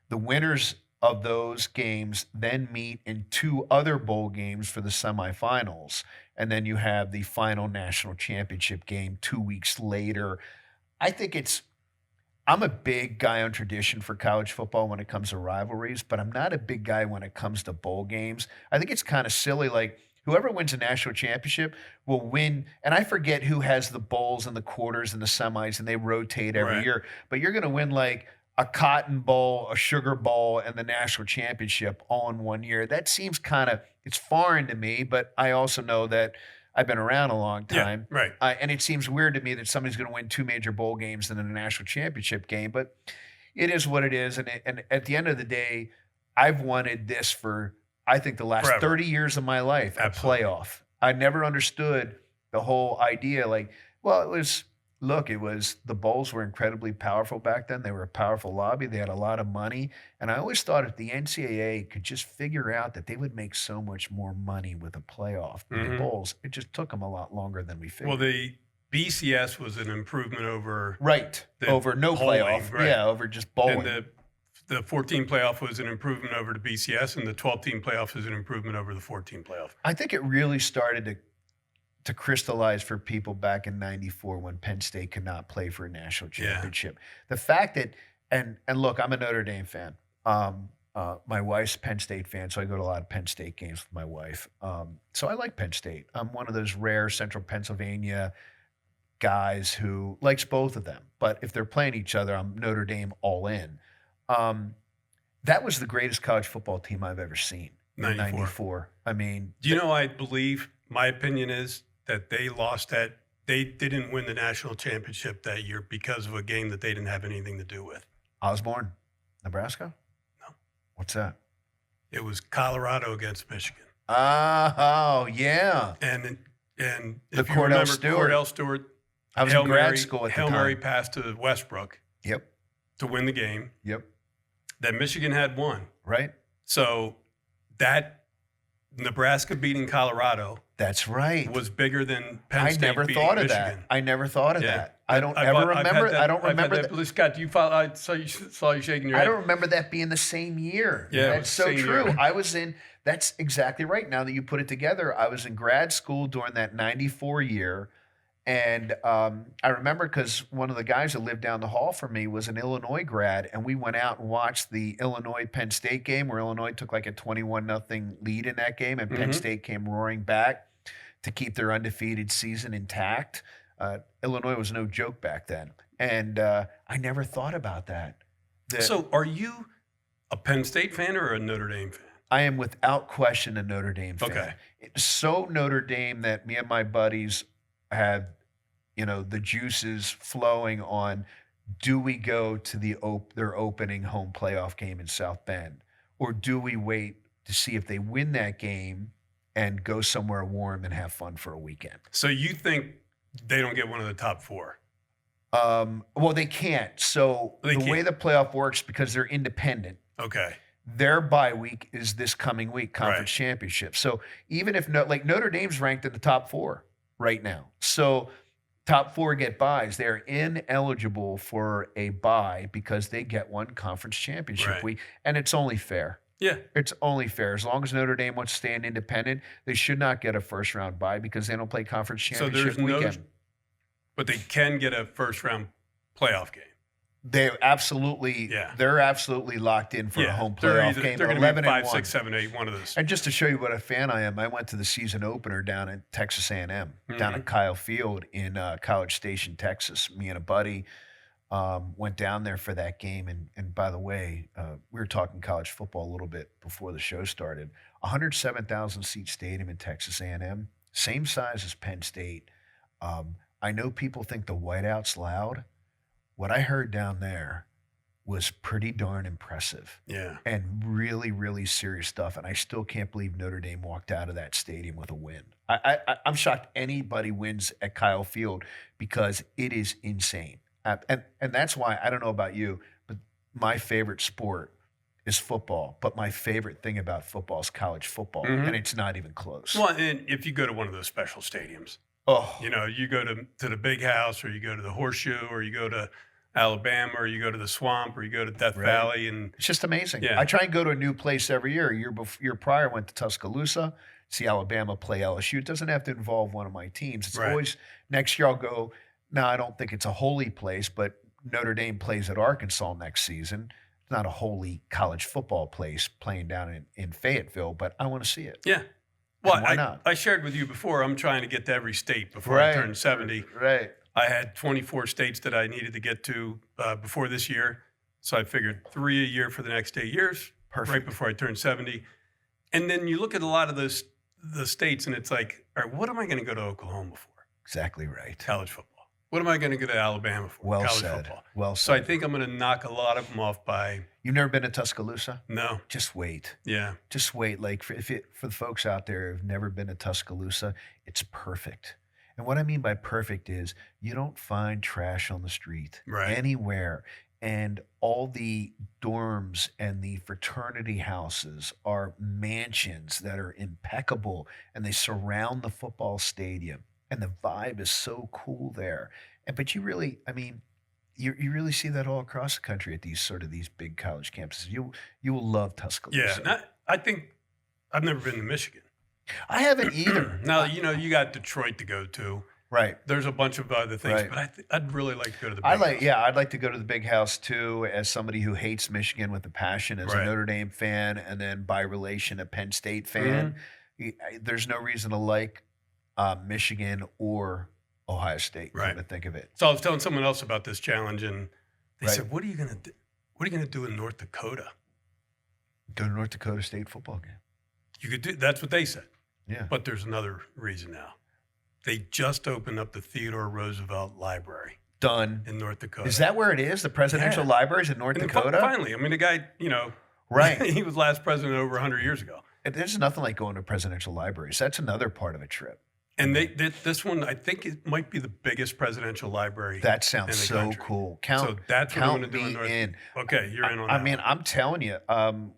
the winners of those games then meet in 2 other bowl games for the semifinals. And then you have the final national championship game 2 weeks later. I think I'm a big guy on tradition for college football when it comes to rivalries, but I'm not a big guy when it comes to bowl games. I think it's kind of silly. Like, whoever wins a national championship will win. And I forget who has the bowls and the quarters and the semis, and they rotate every Right. year. But you're going to win like a Cotton Bowl, a Sugar Bowl, and the national championship all in one year. That seems it's foreign to me, but I also know that I've been around a long time. Yeah, right. And it seems weird to me that somebody's going to win 2 major bowl games and then a national championship game. But it is what it is. And at the end of the day, I've wanted this for, I think, the last Forever. 30 years of my life, Absolutely. a playoff. I never understood the whole idea. Like, well, it was the bowls were incredibly powerful back then. They were a powerful lobby. They had a lot of money. And I always thought if the NCAA could just figure out that they would make so much more money with a playoff than the bowls, it just took them a lot longer than we figured. Well, the BCS was an improvement over Right. the Over no bowling, playoff. right. Yeah, over just bowling. and the 14 playoff was an improvement over the BCS, and the 12-team playoff is an improvement over the 14 playoff. I think it really started to crystallize for people back in '94 when Penn State could not play for a national championship. The fact that and look, I'm a Notre Dame fan. My wife's a Penn State fan, so I go to a lot of Penn State games with my wife. So I like Penn State. I'm one of those rare Central Pennsylvania guys who likes both of them. But if they're playing each other, I'm Notre Dame all in. That was the greatest college football team I've ever seen. in 94. 94. I mean, Do you know, I believe, my opinion is that they lost that. They didn't win the national championship that year because of a game that they didn't have anything to do with. Osborne, Nebraska? No. What's that? It was Colorado against Michigan. Oh, yeah. And The if you Cordell remember, Stewart. Cordell Stewart, I was Hail in grad Mary- school at the Hail time. Mary passed to Westbrook Yep. to win the game. Yep. That Michigan had won. Right? So that Nebraska beating Colorado That's right. was bigger than Penn I State never beating thought of Michigan. that. I never thought of Yeah. that. I don't I've- ever I've had remember. that- I don't I've had remember that. that. Scott, do you follow? I saw you shaking your I head. don't remember that being the same year. Yeah, it That's was so same true. year. I was in. That's exactly right. Now that you put it together, I was in grad school during that '94 year, and I remember because one of the guys that lived down the hall from me was an Illinois grad, and we went out and watched the Illinois Penn State game where Illinois took like a 21-0 lead in that game, and Penn Mhm. State came roaring back to keep their undefeated season intact. Illinois was no joke back then, and I never thought about that. So, are you a Penn State fan or a Notre Dame fan? I am without question a Notre Dame fan. Okay. It's so Notre Dame that me and my buddies had, the juices flowing on, do we go to their opening home playoff game in South Bend, or do we wait to see if they win that game and go somewhere warm and have fun for a weekend? So you think they don't get one of the top four? Well, they can't. So They the way can't. the playoff works, because they're independent, Okay. their bye week is this coming week, conference Right. championship. So even if Notre Dame's ranked in the top 4 right now, so top 4 get buys. They're ineligible for a bye because they get one conference championship Right. week, and it's only fair. Yeah. It's only fair. As long as Notre Dame wants to stay an independent, they should not get a first round bye because they don't play conference So championship there's no, weekend. but they can get a first round playoff game. They're absolutely locked in for a home playoff game. They're going to 11 be and 5, 1. 6, 7, 8. One of those. And just to show you what a fan I am, I went to the season opener down at Texas A&M, down Mm-hmm. at Kyle Field in College Station, Texas. Me and a buddy went down there for that game. And by the way, we were talking college football a little bit before the show started. 107,000 seat stadium in Texas A&M, same size as Penn State. I know people think the whiteout's loud. What I heard down there was pretty darn impressive. Yeah. And really, really serious stuff. And I still can't believe Notre Dame walked out of that stadium with a win. I'm shocked anybody wins at Kyle Field because it is insane. And that's why, I don't know about you, but my favorite sport is football. But my favorite thing about football is college football. Mhm. And it's not even close. Well, and if you go to one of those special stadiums, Oh, you go to the Big House, or you go to the Horseshoe, or you go to Alabama, or you go to the Swamp, or you go to Death Right. Valley, and It's just amazing. Yeah. I try and go to a new place every year. Year prior, I went to Tuscaloosa, see Alabama play LSU. It doesn't have to involve one of my teams. It's Right. always next year I'll go. Now, I don't think it's a holy place, but Notre Dame plays at Arkansas next season. It's not a holy college football place playing down in Fayetteville, but I want to see it. yeah. Well, why not? I shared with you before, I'm trying to get to every state before I turn 70. Right. I had 24 states that I needed to get to before this year. So I figured 3 a year for the next 8 years, right Perfect. before I turn 70. And then you look at a lot of the states, and it's like, all right, what am I going to go to Oklahoma for? Exactly right. College football. What am I going to go to Alabama for? Well College said. football. Well So I said. think I'm going to knock a lot of them off by You've never been to Tuscaloosa? no. Just wait. Yeah. Just wait. Like for the folks out there who've never been to Tuscaloosa, it's perfect. And what I mean by perfect is you don't find trash on the street Right. anywhere. And all the dorms and the fraternity houses are mansions that are impeccable and they surround the football stadium. And the vibe is so cool there. But you really, I mean, you really see that all across the country at these big college campuses. You will love Tuscaloosa. Yeah. And I think I've never been to Michigan. I haven't either. Now, you got Detroit to go to. Right. There's a bunch of other things, Right. but I'd really like to go to the big house. I'd like to go to the big house too, as somebody who hates Michigan with a passion, as a Right. Notre Dame fan, and then by relation a Penn State fan. There's no reason to like Michigan or Ohio State. Right. Come to think of it. So I was telling someone else about this challenge, and they Right. said, "What are you gonna do? What are you gonna do in North Dakota?" Go to North Dakota State football game. You could do. That's what they said. Yeah. But there's another reason now. They just opened up the Theodore Roosevelt Library Done. in North Dakota. Is that where it is? The presidential Yeah. libraries in North And Dakota? finally, I mean, the guy, Right. he was last president over 100 years ago. There's nothing like going to presidential libraries. That's another part of a trip. And this one, I think it might be the biggest presidential library. That in sounds the so country. cool. So that's what I'm count going to do in me North. in. Okay, you're in on I that. mean, one. I'm telling you,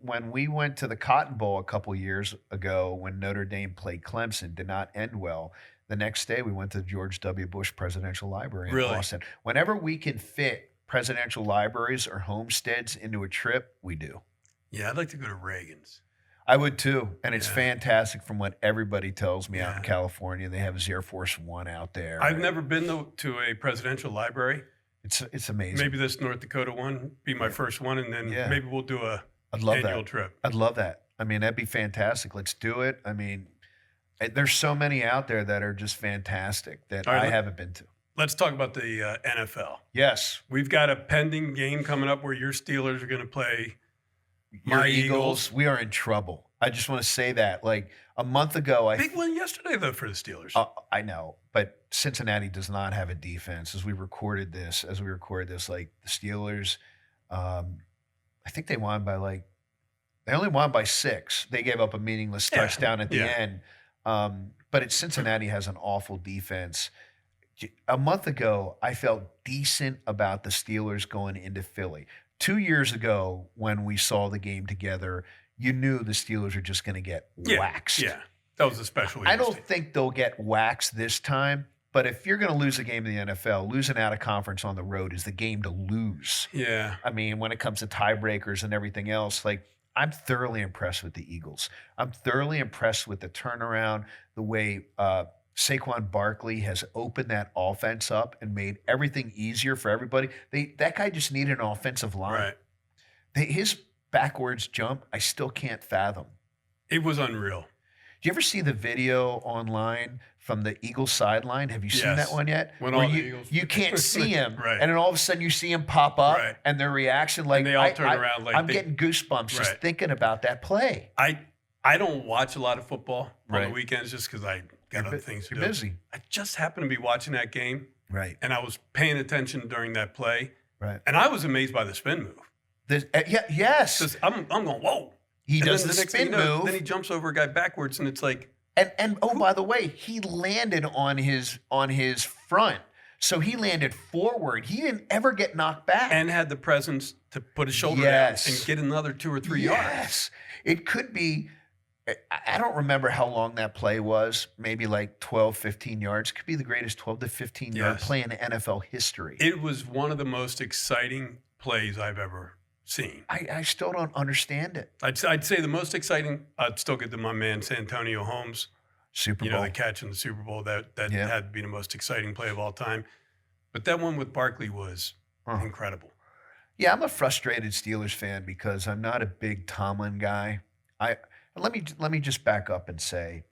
when we went to the Cotton Bowl a couple years ago, when Notre Dame played Clemson, did not end well. The next day, we went to the George W. Bush Presidential Library in Really? Boston. Whenever we can fit presidential libraries or homesteads into a trip, we do. Yeah, I'd like to go to Reagan's. I would too, and it's Yeah. fantastic from what everybody tells me out in Yeah. California. They have his Air Force One out there. I've never been to a presidential library. It's amazing. Maybe this North Dakota one be my first one, and then Yeah. maybe we'll do a I'd love annual that. trip. I'd love that. I mean, that'd be fantastic. Let's do it. I mean, there's so many out there that are just fantastic that All right, I haven't been to. Let's talk about the NFL. Yes, We've got a pending game coming up where your Steelers are going to play your my Eagles. We are in trouble. I just want to say that. Like a month ago, Big one yesterday, though, for the Steelers. I know, but Cincinnati does not have a defense. As we recorded this, like the Steelers, I think they won by they only won by 6. They gave up a meaningless Yeah, touchdown at the yeah. end. But Cincinnati has an awful defense. A month ago, I felt decent about the Steelers going into Philly. 2 years ago, when we saw the game together, you knew the Steelers were just going to get waxed. Yeah, that was a special. I Eagles don't team. think they'll get waxed this time. But if you're going to lose a game in the NFL, losing out of conference on the road is the game to lose. Yeah, I mean, when it comes to tiebreakers and everything else, I'm thoroughly impressed with the Eagles. I'm thoroughly impressed with the turnaround, the way Saquon Barkley has opened that offense up and made everything easier for everybody. That guy just needed an offensive line. right. His backwards jump, I still can't fathom. It was unreal. Do you ever see the video online from the Eagles sideline? Have you seen Yes. that one yet? When Where all the you, Eagles- you can't see him, Right. and then all of a sudden you see him pop up, Right. and their reaction, like And they all turn around like I'm they- getting goosebumps just Right. thinking about that play. I don't watch a lot of football on Right. the weekends just because I got other things to You're do. busy, I just happened to be watching that game, right? and I was paying attention during that play, Right. and I was amazed by the spin move. Yes, Just, I'm going, whoa. he And does then the next thing spin you know, move, Then he jumps over a guy backwards, and it's like, and oh, by the way, he landed on his front, so he landed forward. He didn't ever get knocked back. and had the presence to put his shoulder Yes. down and get another 2 or 3 yards. Yes, it could be I don't remember how long that play was, maybe like 12, 15 yards. Could be the greatest 12 to 15-yard Yes. play in NFL history. It was one of the most exciting plays I've ever seen. I still don't understand it. I'd say the most exciting. I'd still get to my man Santonio Holmes. Super You Bowl. know, the catch in the Super Bowl that Yeah. had to be the most exciting play of all time. But that one with Barkley was incredible. Yeah, I'm a frustrated Steelers fan because I'm not a big Tomlin guy. Let me just back up and say,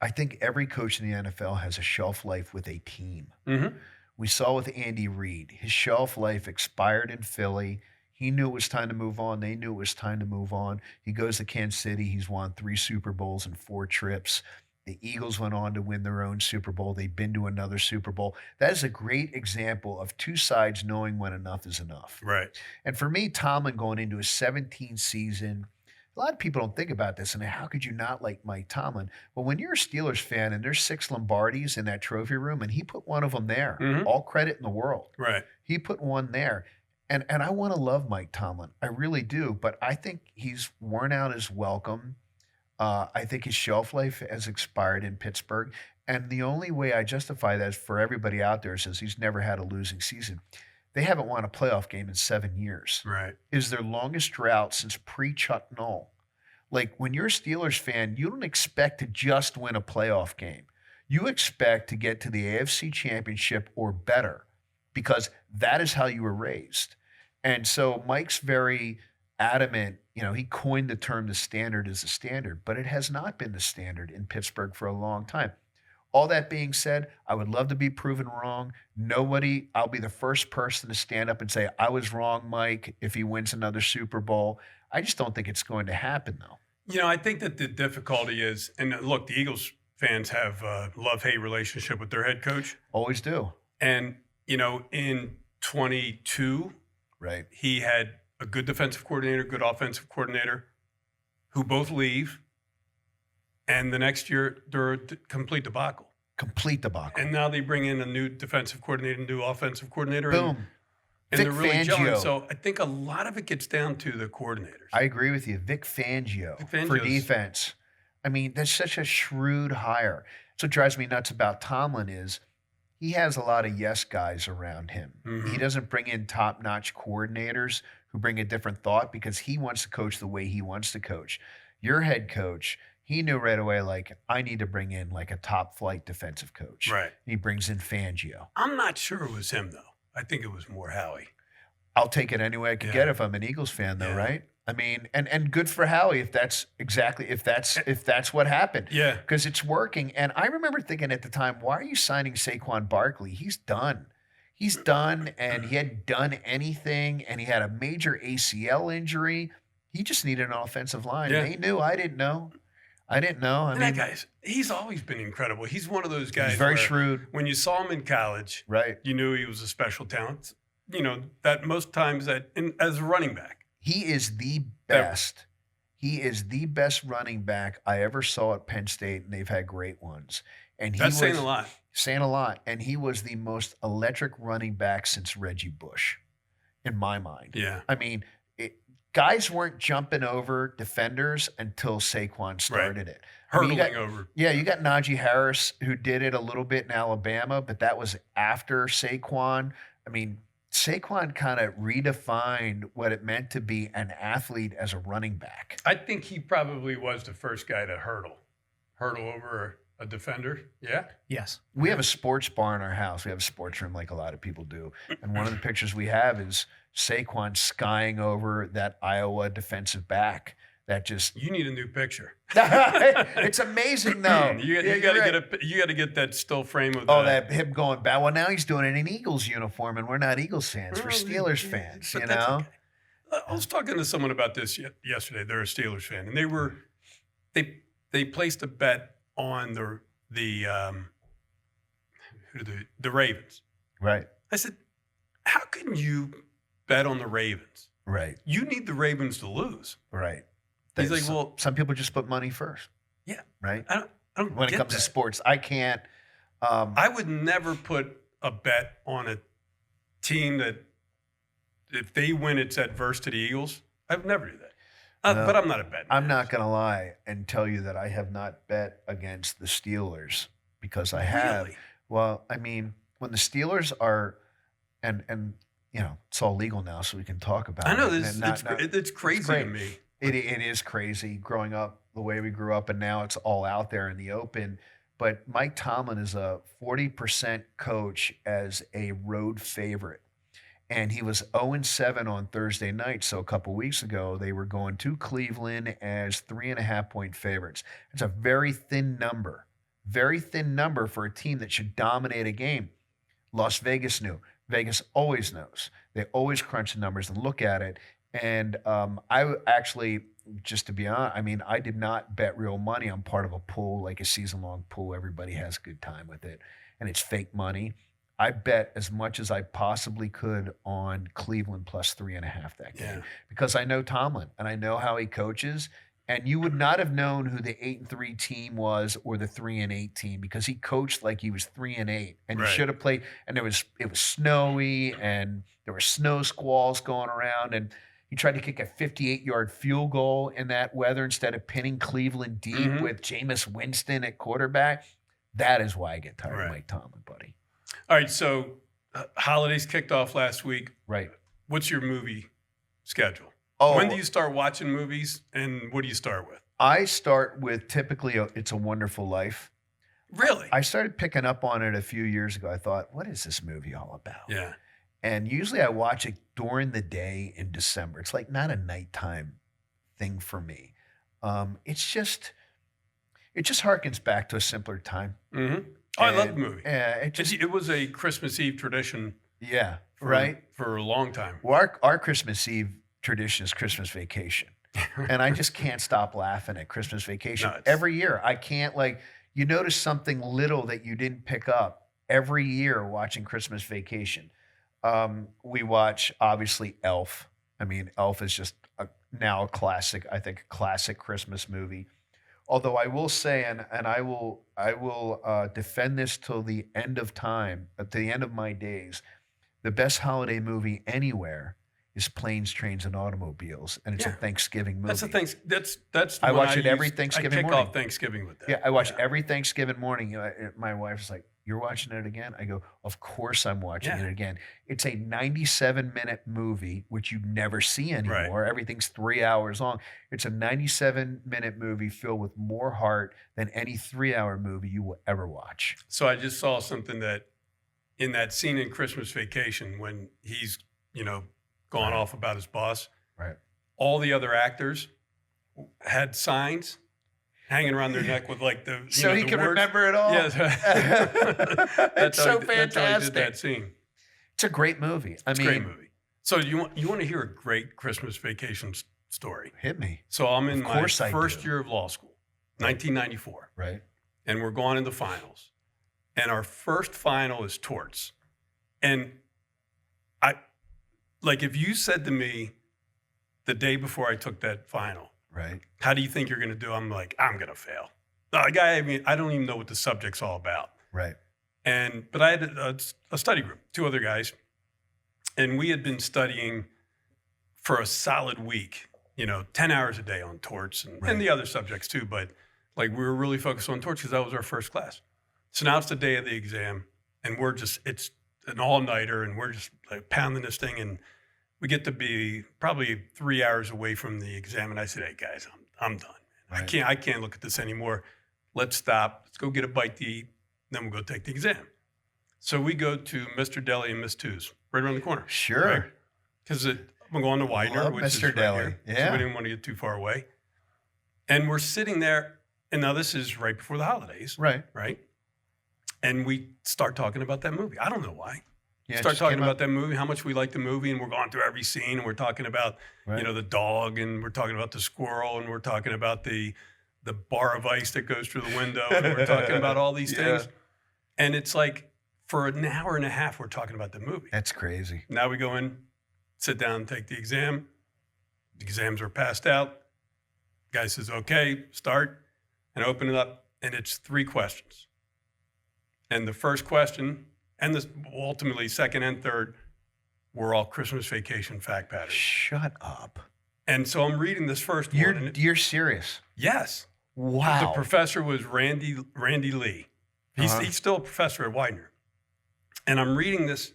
I think every coach in the NFL has a shelf life with a team. Mm-hmm. We saw with Andy Reid, his shelf life expired in Philly. He knew it was time to move on. They knew it was time to move on. He goes to Kansas City. He's won 3 Super Bowls and 4 trips. The Eagles went on to win their own Super Bowl. They've been to another Super Bowl. That is a great example of two sides knowing when enough is enough. Right. And for me, Tomlin going into his 17th season, a lot of people don't think about this. And how could you not like Mike Tomlin? Well, when you're a Steelers fan and there's 6 Lombardis in that trophy room, and he put one of them there, all credit in the world. Right. He put one there. And I want to love Mike Tomlin. I really do. But I think he's worn out his welcome. I think his shelf life has expired in Pittsburgh. And the only way I justify that is for everybody out there says he's never had a losing season. They haven't won a playoff game in 7 years. Right. Is their longest drought since pre-Chuck Noll. Like when you're a Steelers fan, you don't expect to just win a playoff game. You expect to get to the AFC Championship or better because that is how you were raised. And so Mike's very adamant, you know, he coined the term the standard is the standard, but it has not been the standard in Pittsburgh for a long time. All that being said, I would love to be proven wrong. I'll be the first person to stand up and say, I was wrong, Mike, if he wins another Super Bowl. I just don't think it's going to happen, though. You know, I think that the difficulty is, and look, the Eagles fans have a love-hate relationship with their head coach. Always do. And, you know, in 22, right, he had a good defensive coordinator, good offensive coordinator, who both leave. And the next year, they're a complete debacle. Complete debacle. And now they bring in a new defensive coordinator, and new offensive coordinator. Boom. And Vic they're really Fangio. gelling. So I think a lot of it gets down to the coordinators. I agree with you. Vic Fangio for Fangio's- defense. I mean, that's such a shrewd hire. That's what drives me nuts about Tomlin is he has a lot of yes guys around him. Mhm. He doesn't bring in top-notch coordinators who bring a different thought because he wants to coach the way he wants to coach. Your head coach, he knew right away, like, I need to bring in like a top-flight defensive coach. Right. He brings in Fangio. I'm not sure it was him, though. I think it was more Howie. I'll take it any way I can Yeah. get if I'm an Eagles fan, though, Yeah. right? I mean, and good for Howie if that's what happened. Yeah. Because it's working. And I remember thinking at the time, why are you signing Saquon Barkley? He's done. He's done, and he hadn't done anything, and he had a major ACL injury. He just needed an offensive line. Yeah. They knew. I didn't know. I And that guy's, he's always been incredible. He's one of those guys. he's very where shrewd. When you saw him in college, Right. you knew he was a special talent. You know, that most times as a running back. He is the best. He is the best running back I ever saw at Penn State, and they've had great ones. And he That's was saying a lot. saying a lot. And he was the most electric running back since Reggie Bush, in my mind. Yeah. I mean, guys weren't jumping over defenders until Saquon started it. I mean, Hurdling over. Yeah, you got Najee Harris who did it a little bit in Alabama, but that was after Saquon. I mean, Saquon kind of redefined what it meant to be an athlete as a running back. I think he probably was the first guy to hurdle over a defender. Yeah. Yes. We have a sports bar in our house. We have a sports room like a lot of people do. And one of the pictures we have is Saquon skying over that Iowa defensive back. That just You need a new picture. it's amazing though. You Yeah, got you're to right. get that still frame of that him going back. Well, now he's doing it in Eagles uniform, and we're not Eagles fans. We're Well, Steelers yeah, fans. but You that's know. okay. I was talking to someone about this yesterday. They're a Steelers fan, and they placed a bet on the Ravens. Right. I said, how can you bet on the Ravens? Right. You need the Ravens to lose. Right. He's like, Some- well, some people just put money first. yeah, Right. I don't When it get comes to that. sports, I can't. I would never put a bet on a team that if they win, it's adverse to the Eagles. I would never do that. But I'm not a betting I'm man. not going to lie and tell you that I have not bet against the Steelers because I have. Really? Well, I mean, when the Steelers are, and it's all legal now, so we can talk about I know it. this. And It's crazy to great. me. It is crazy growing up the way we grew up, and now it's all out there in the open. But Mike Tomlin is a 40% coach as a road favorite. And he was 0-7 on Thursday night. So a couple weeks ago, they were going to Cleveland as 3.5-point favorites. It's a very thin number for a team that should dominate a game. Las Vegas knew. Vegas always knows. They always crunch the numbers and look at it. And I actually, just to be honest, I mean, I did not bet real money. I'm part of a pool, like a season-long pool. Everybody has a good time with it. And it's fake money. I bet as much as I possibly could on Cleveland plus 3.5 that game because I know Tomlin and I know how he coaches. And you would not have known who the 8-3 team was or the 3-8 team because he coached like he was 3-8, and he should have played. And it was snowy and there were snow squalls going around, and he tried to kick a 58-yard field goal in that weather instead of pinning Cleveland deep with Jameis Winston at quarterback. That is why I get tired of Mike Tomlin, buddy. All right, so holidays kicked off last week. Right. What's your movie schedule? Oh, when do you start watching movies, and what do you start with? I start with typically It's a Wonderful Life. Really? I started picking up on it a few years ago. I thought, what is this movie all about? Yeah. And usually I watch it during the day in December. It's like not a nighttime thing for me. It just harkens back to a simpler time. Mm-hmm. Oh, I love the movie. Yeah, it was a Christmas Eve tradition. Yeah, for a long time. Well, our Christmas Eve tradition is Christmas Vacation, and I just can't stop laughing at Christmas Vacation every year. I can't you notice something little that you didn't pick up every year watching Christmas Vacation. We watch obviously Elf. I mean, Elf is just now a classic. I think a classic Christmas movie. Although I will say, and I will defend this till the end of time, at the end of my days, the best holiday movie anywhere is Planes, Trains, and Automobiles, and it's a Thanksgiving movie. That's I watch it every Thanksgiving morning. I kick off Thanksgiving with that. Yeah, I watch every Thanksgiving morning. My wife's like, "You're watching it again?" I go, "Of course I'm watching it again." It's a 97-minute movie, which you never see anymore. Right. Everything's 3 hours long. It's a 97-minute movie filled with more heart than any 3-hour movie you will ever watch. So I just saw something that in that scene in Christmas Vacation when he's, going off about his boss, all the other actors had signs hanging around their neck with like the so he the can words. remember it all. Yes, It's so fantastic. That's how he did that scene. It's a great movie. It's a great movie. So you want to hear a great Christmas Vacation story? Hit me. So I'm in my I first do. year of law school, 1994, Right. and we're going into finals, and our first final is torts, and if you said to me the day before I took that final, right, how do you think you're going to do? I'm like, I'm going to fail. I don't even know what the subject's all about. right. But I had a study group, 2 other guys, and we had been studying for a solid week, 10 hours a day on torts and the other subjects too. But we were really focused on torts because that was our first class. So now it's the day of the exam, and it's an all-nighter, and we're just pounding this thing, and we get to be probably 3 hours away from the exam. And I said, "Hey guys, I'm done. Right. I can't look at this anymore. Let's stop. Let's go get a bite to eat. Then we'll go take the exam." So we go to Mr. Deli and Miss Two's right around the corner. Sure. Because I'm going to Widener, Love which Mr. is right Deli. here. Yeah. So we didn't want to get too far away. And we're sitting there, and now this is right before the holidays. Right. Right. And we start talking about that movie. I don't know why. Yeah, Start talking about that movie, how much we like the movie, and we're going through every scene, and we're talking about, the dog, and we're talking about the squirrel, and we're talking about the bar of ice that goes through the window, and we're talking about all these things. And it's like for an hour and a half, we're talking about the movie. That's crazy. Now we go in, sit down, and take the exam. The exams are passed out. Guy says, "Okay, start," and open it up, and it's 3 questions. And the first question, and ultimately second and third, were all Christmas Vacation fact patterns. Shut up. And so I'm reading this first one. And You're serious? yes. Wow. The professor was Randy Lee. He's still a professor at Widener. And I'm reading this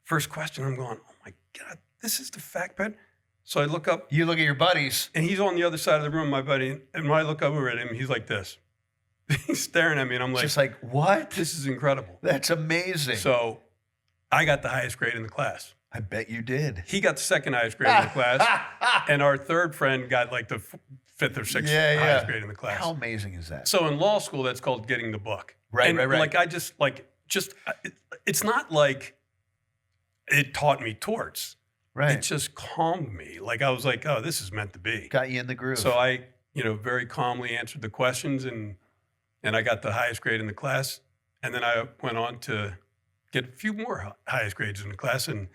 first question. I'm going, oh my God, this is the fact pattern. So I look up. You look at your buddies. And he's on the other side of the room, my buddy. And when I look over at him, he's like this. He's staring at me, and I'm like, Just like, what? this is incredible. That's amazing. So I got the highest grade in the class. I bet you did. He got the second highest grade in the class. And our third friend got like the fifth or sixth highest grade in the class. How amazing is that? So in law school, that's called getting the book. Right. Like I just it's not like it taught me torts. Right. It just calmed me. Like I was like, oh, this is meant to be. Got you in the groove. So I, very calmly answered the questions and I got the highest grade in the class. And then I went on to get a few more highest grades in the class. And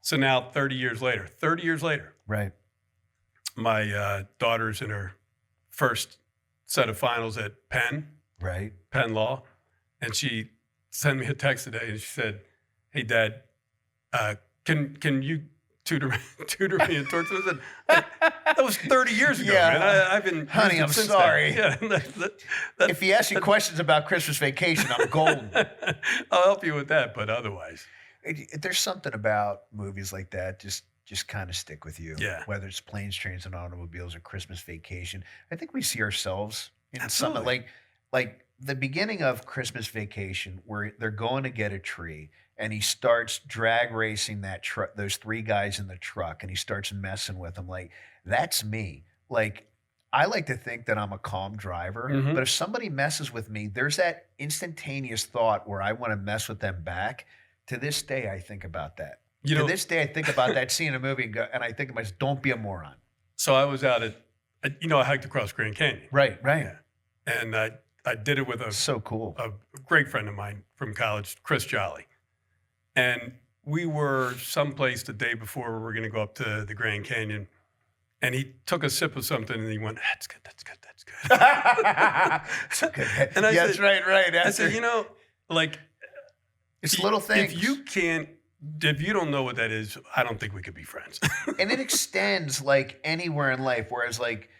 so now 30 years later, right. my daughter's in her first set of finals at Penn Law. And she sent me a text today and she said, hey, Dad, can you tutor me in torts? I said, that was 30 years ago, man. I've been Honey, I'm since sorry. then. Yeah, if he asks you questions about Christmas vacation, I'm golden. I'll help you with that, but otherwise. There's something about movies like that just kind of stick with you. Yeah. Whether it's Planes, Trains, and Automobiles or Christmas Vacation. I think we see ourselves in Absolutely. something like the beginning of Christmas Vacation where they're going to get a tree and he starts drag racing that truck, those three guys in the truck, and he starts messing with them. Like, that's me. Like, I like to think that I'm a calm driver, but if somebody messes with me, there's that instantaneous thought where I want to mess with them back. To this day, I think about that. To this day, I think about that scene in a movie and I think to myself, don't be a moron. So I was out at, I hiked across Grand Canyon. Right. Yeah. And I did it with So cool. a great friend of mine from college, Chris Jolly. And we were someplace the day before we were going to go up to the Grand Canyon. And he took a sip of something and he went, that's good. That's good. And I yes, said, right. I said, like, it's little things. If you don't know what that is, I don't think we could be friends. And it extends like anywhere in life. Whereas like,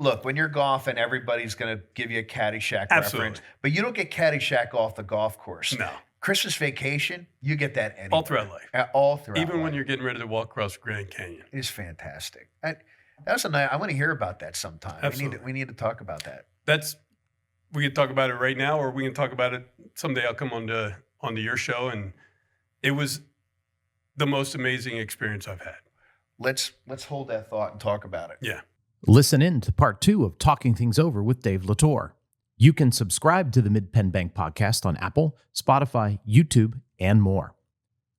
look, when you're golfing, everybody's going to give you a Caddyshack reference, but you don't get Caddyshack off the golf course. No. Christmas Vacation, you get that anywhere. All throughout life. All throughout Even when life. you're getting ready to walk across the Grand Canyon. It is fantastic. That's a nice. I want to hear about that sometime. Absolutely. We need to talk about that. We can talk about it right now, or we can talk about it someday. I'll come onto your show, and it was the most amazing experience I've had. Let's hold that thought and talk about it. Yeah. Listen in to part 2 of Talking Things Over with Dave La Torre. You can subscribe to the Mid-Penn Bank podcast on Apple, Spotify, YouTube, and more.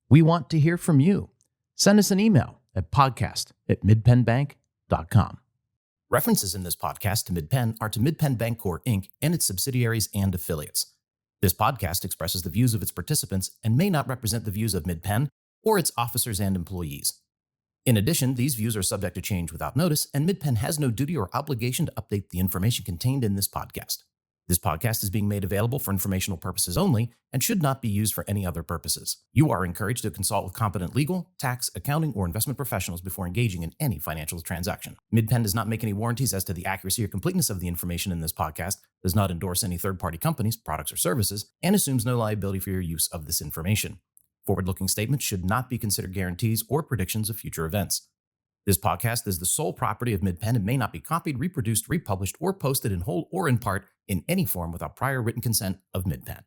We want to hear from you. Send us an email at podcast@midpennbank.com. References in this podcast to Mid-Penn are to Mid-Penn Bancorp, Inc. and its subsidiaries and affiliates. This podcast expresses the views of its participants and may not represent the views of Mid-Penn or its officers and employees. In addition, these views are subject to change without notice, and Mid-Penn has no duty or obligation to update the information contained in this podcast. This podcast is being made available for informational purposes only and should not be used for any other purposes. You are encouraged to consult with competent legal, tax, accounting, or investment professionals before engaging in any financial transaction. Mid-Penn does not make any warranties as to the accuracy or completeness of the information in this podcast, does not endorse any third-party companies, products, or services, and assumes no liability for your use of this information. Forward-looking statements should not be considered guarantees or predictions of future events. This podcast is the sole property of Mid-Penn and may not be copied, reproduced, republished, or posted in whole or in part in any form without prior written consent of Mid-Penn.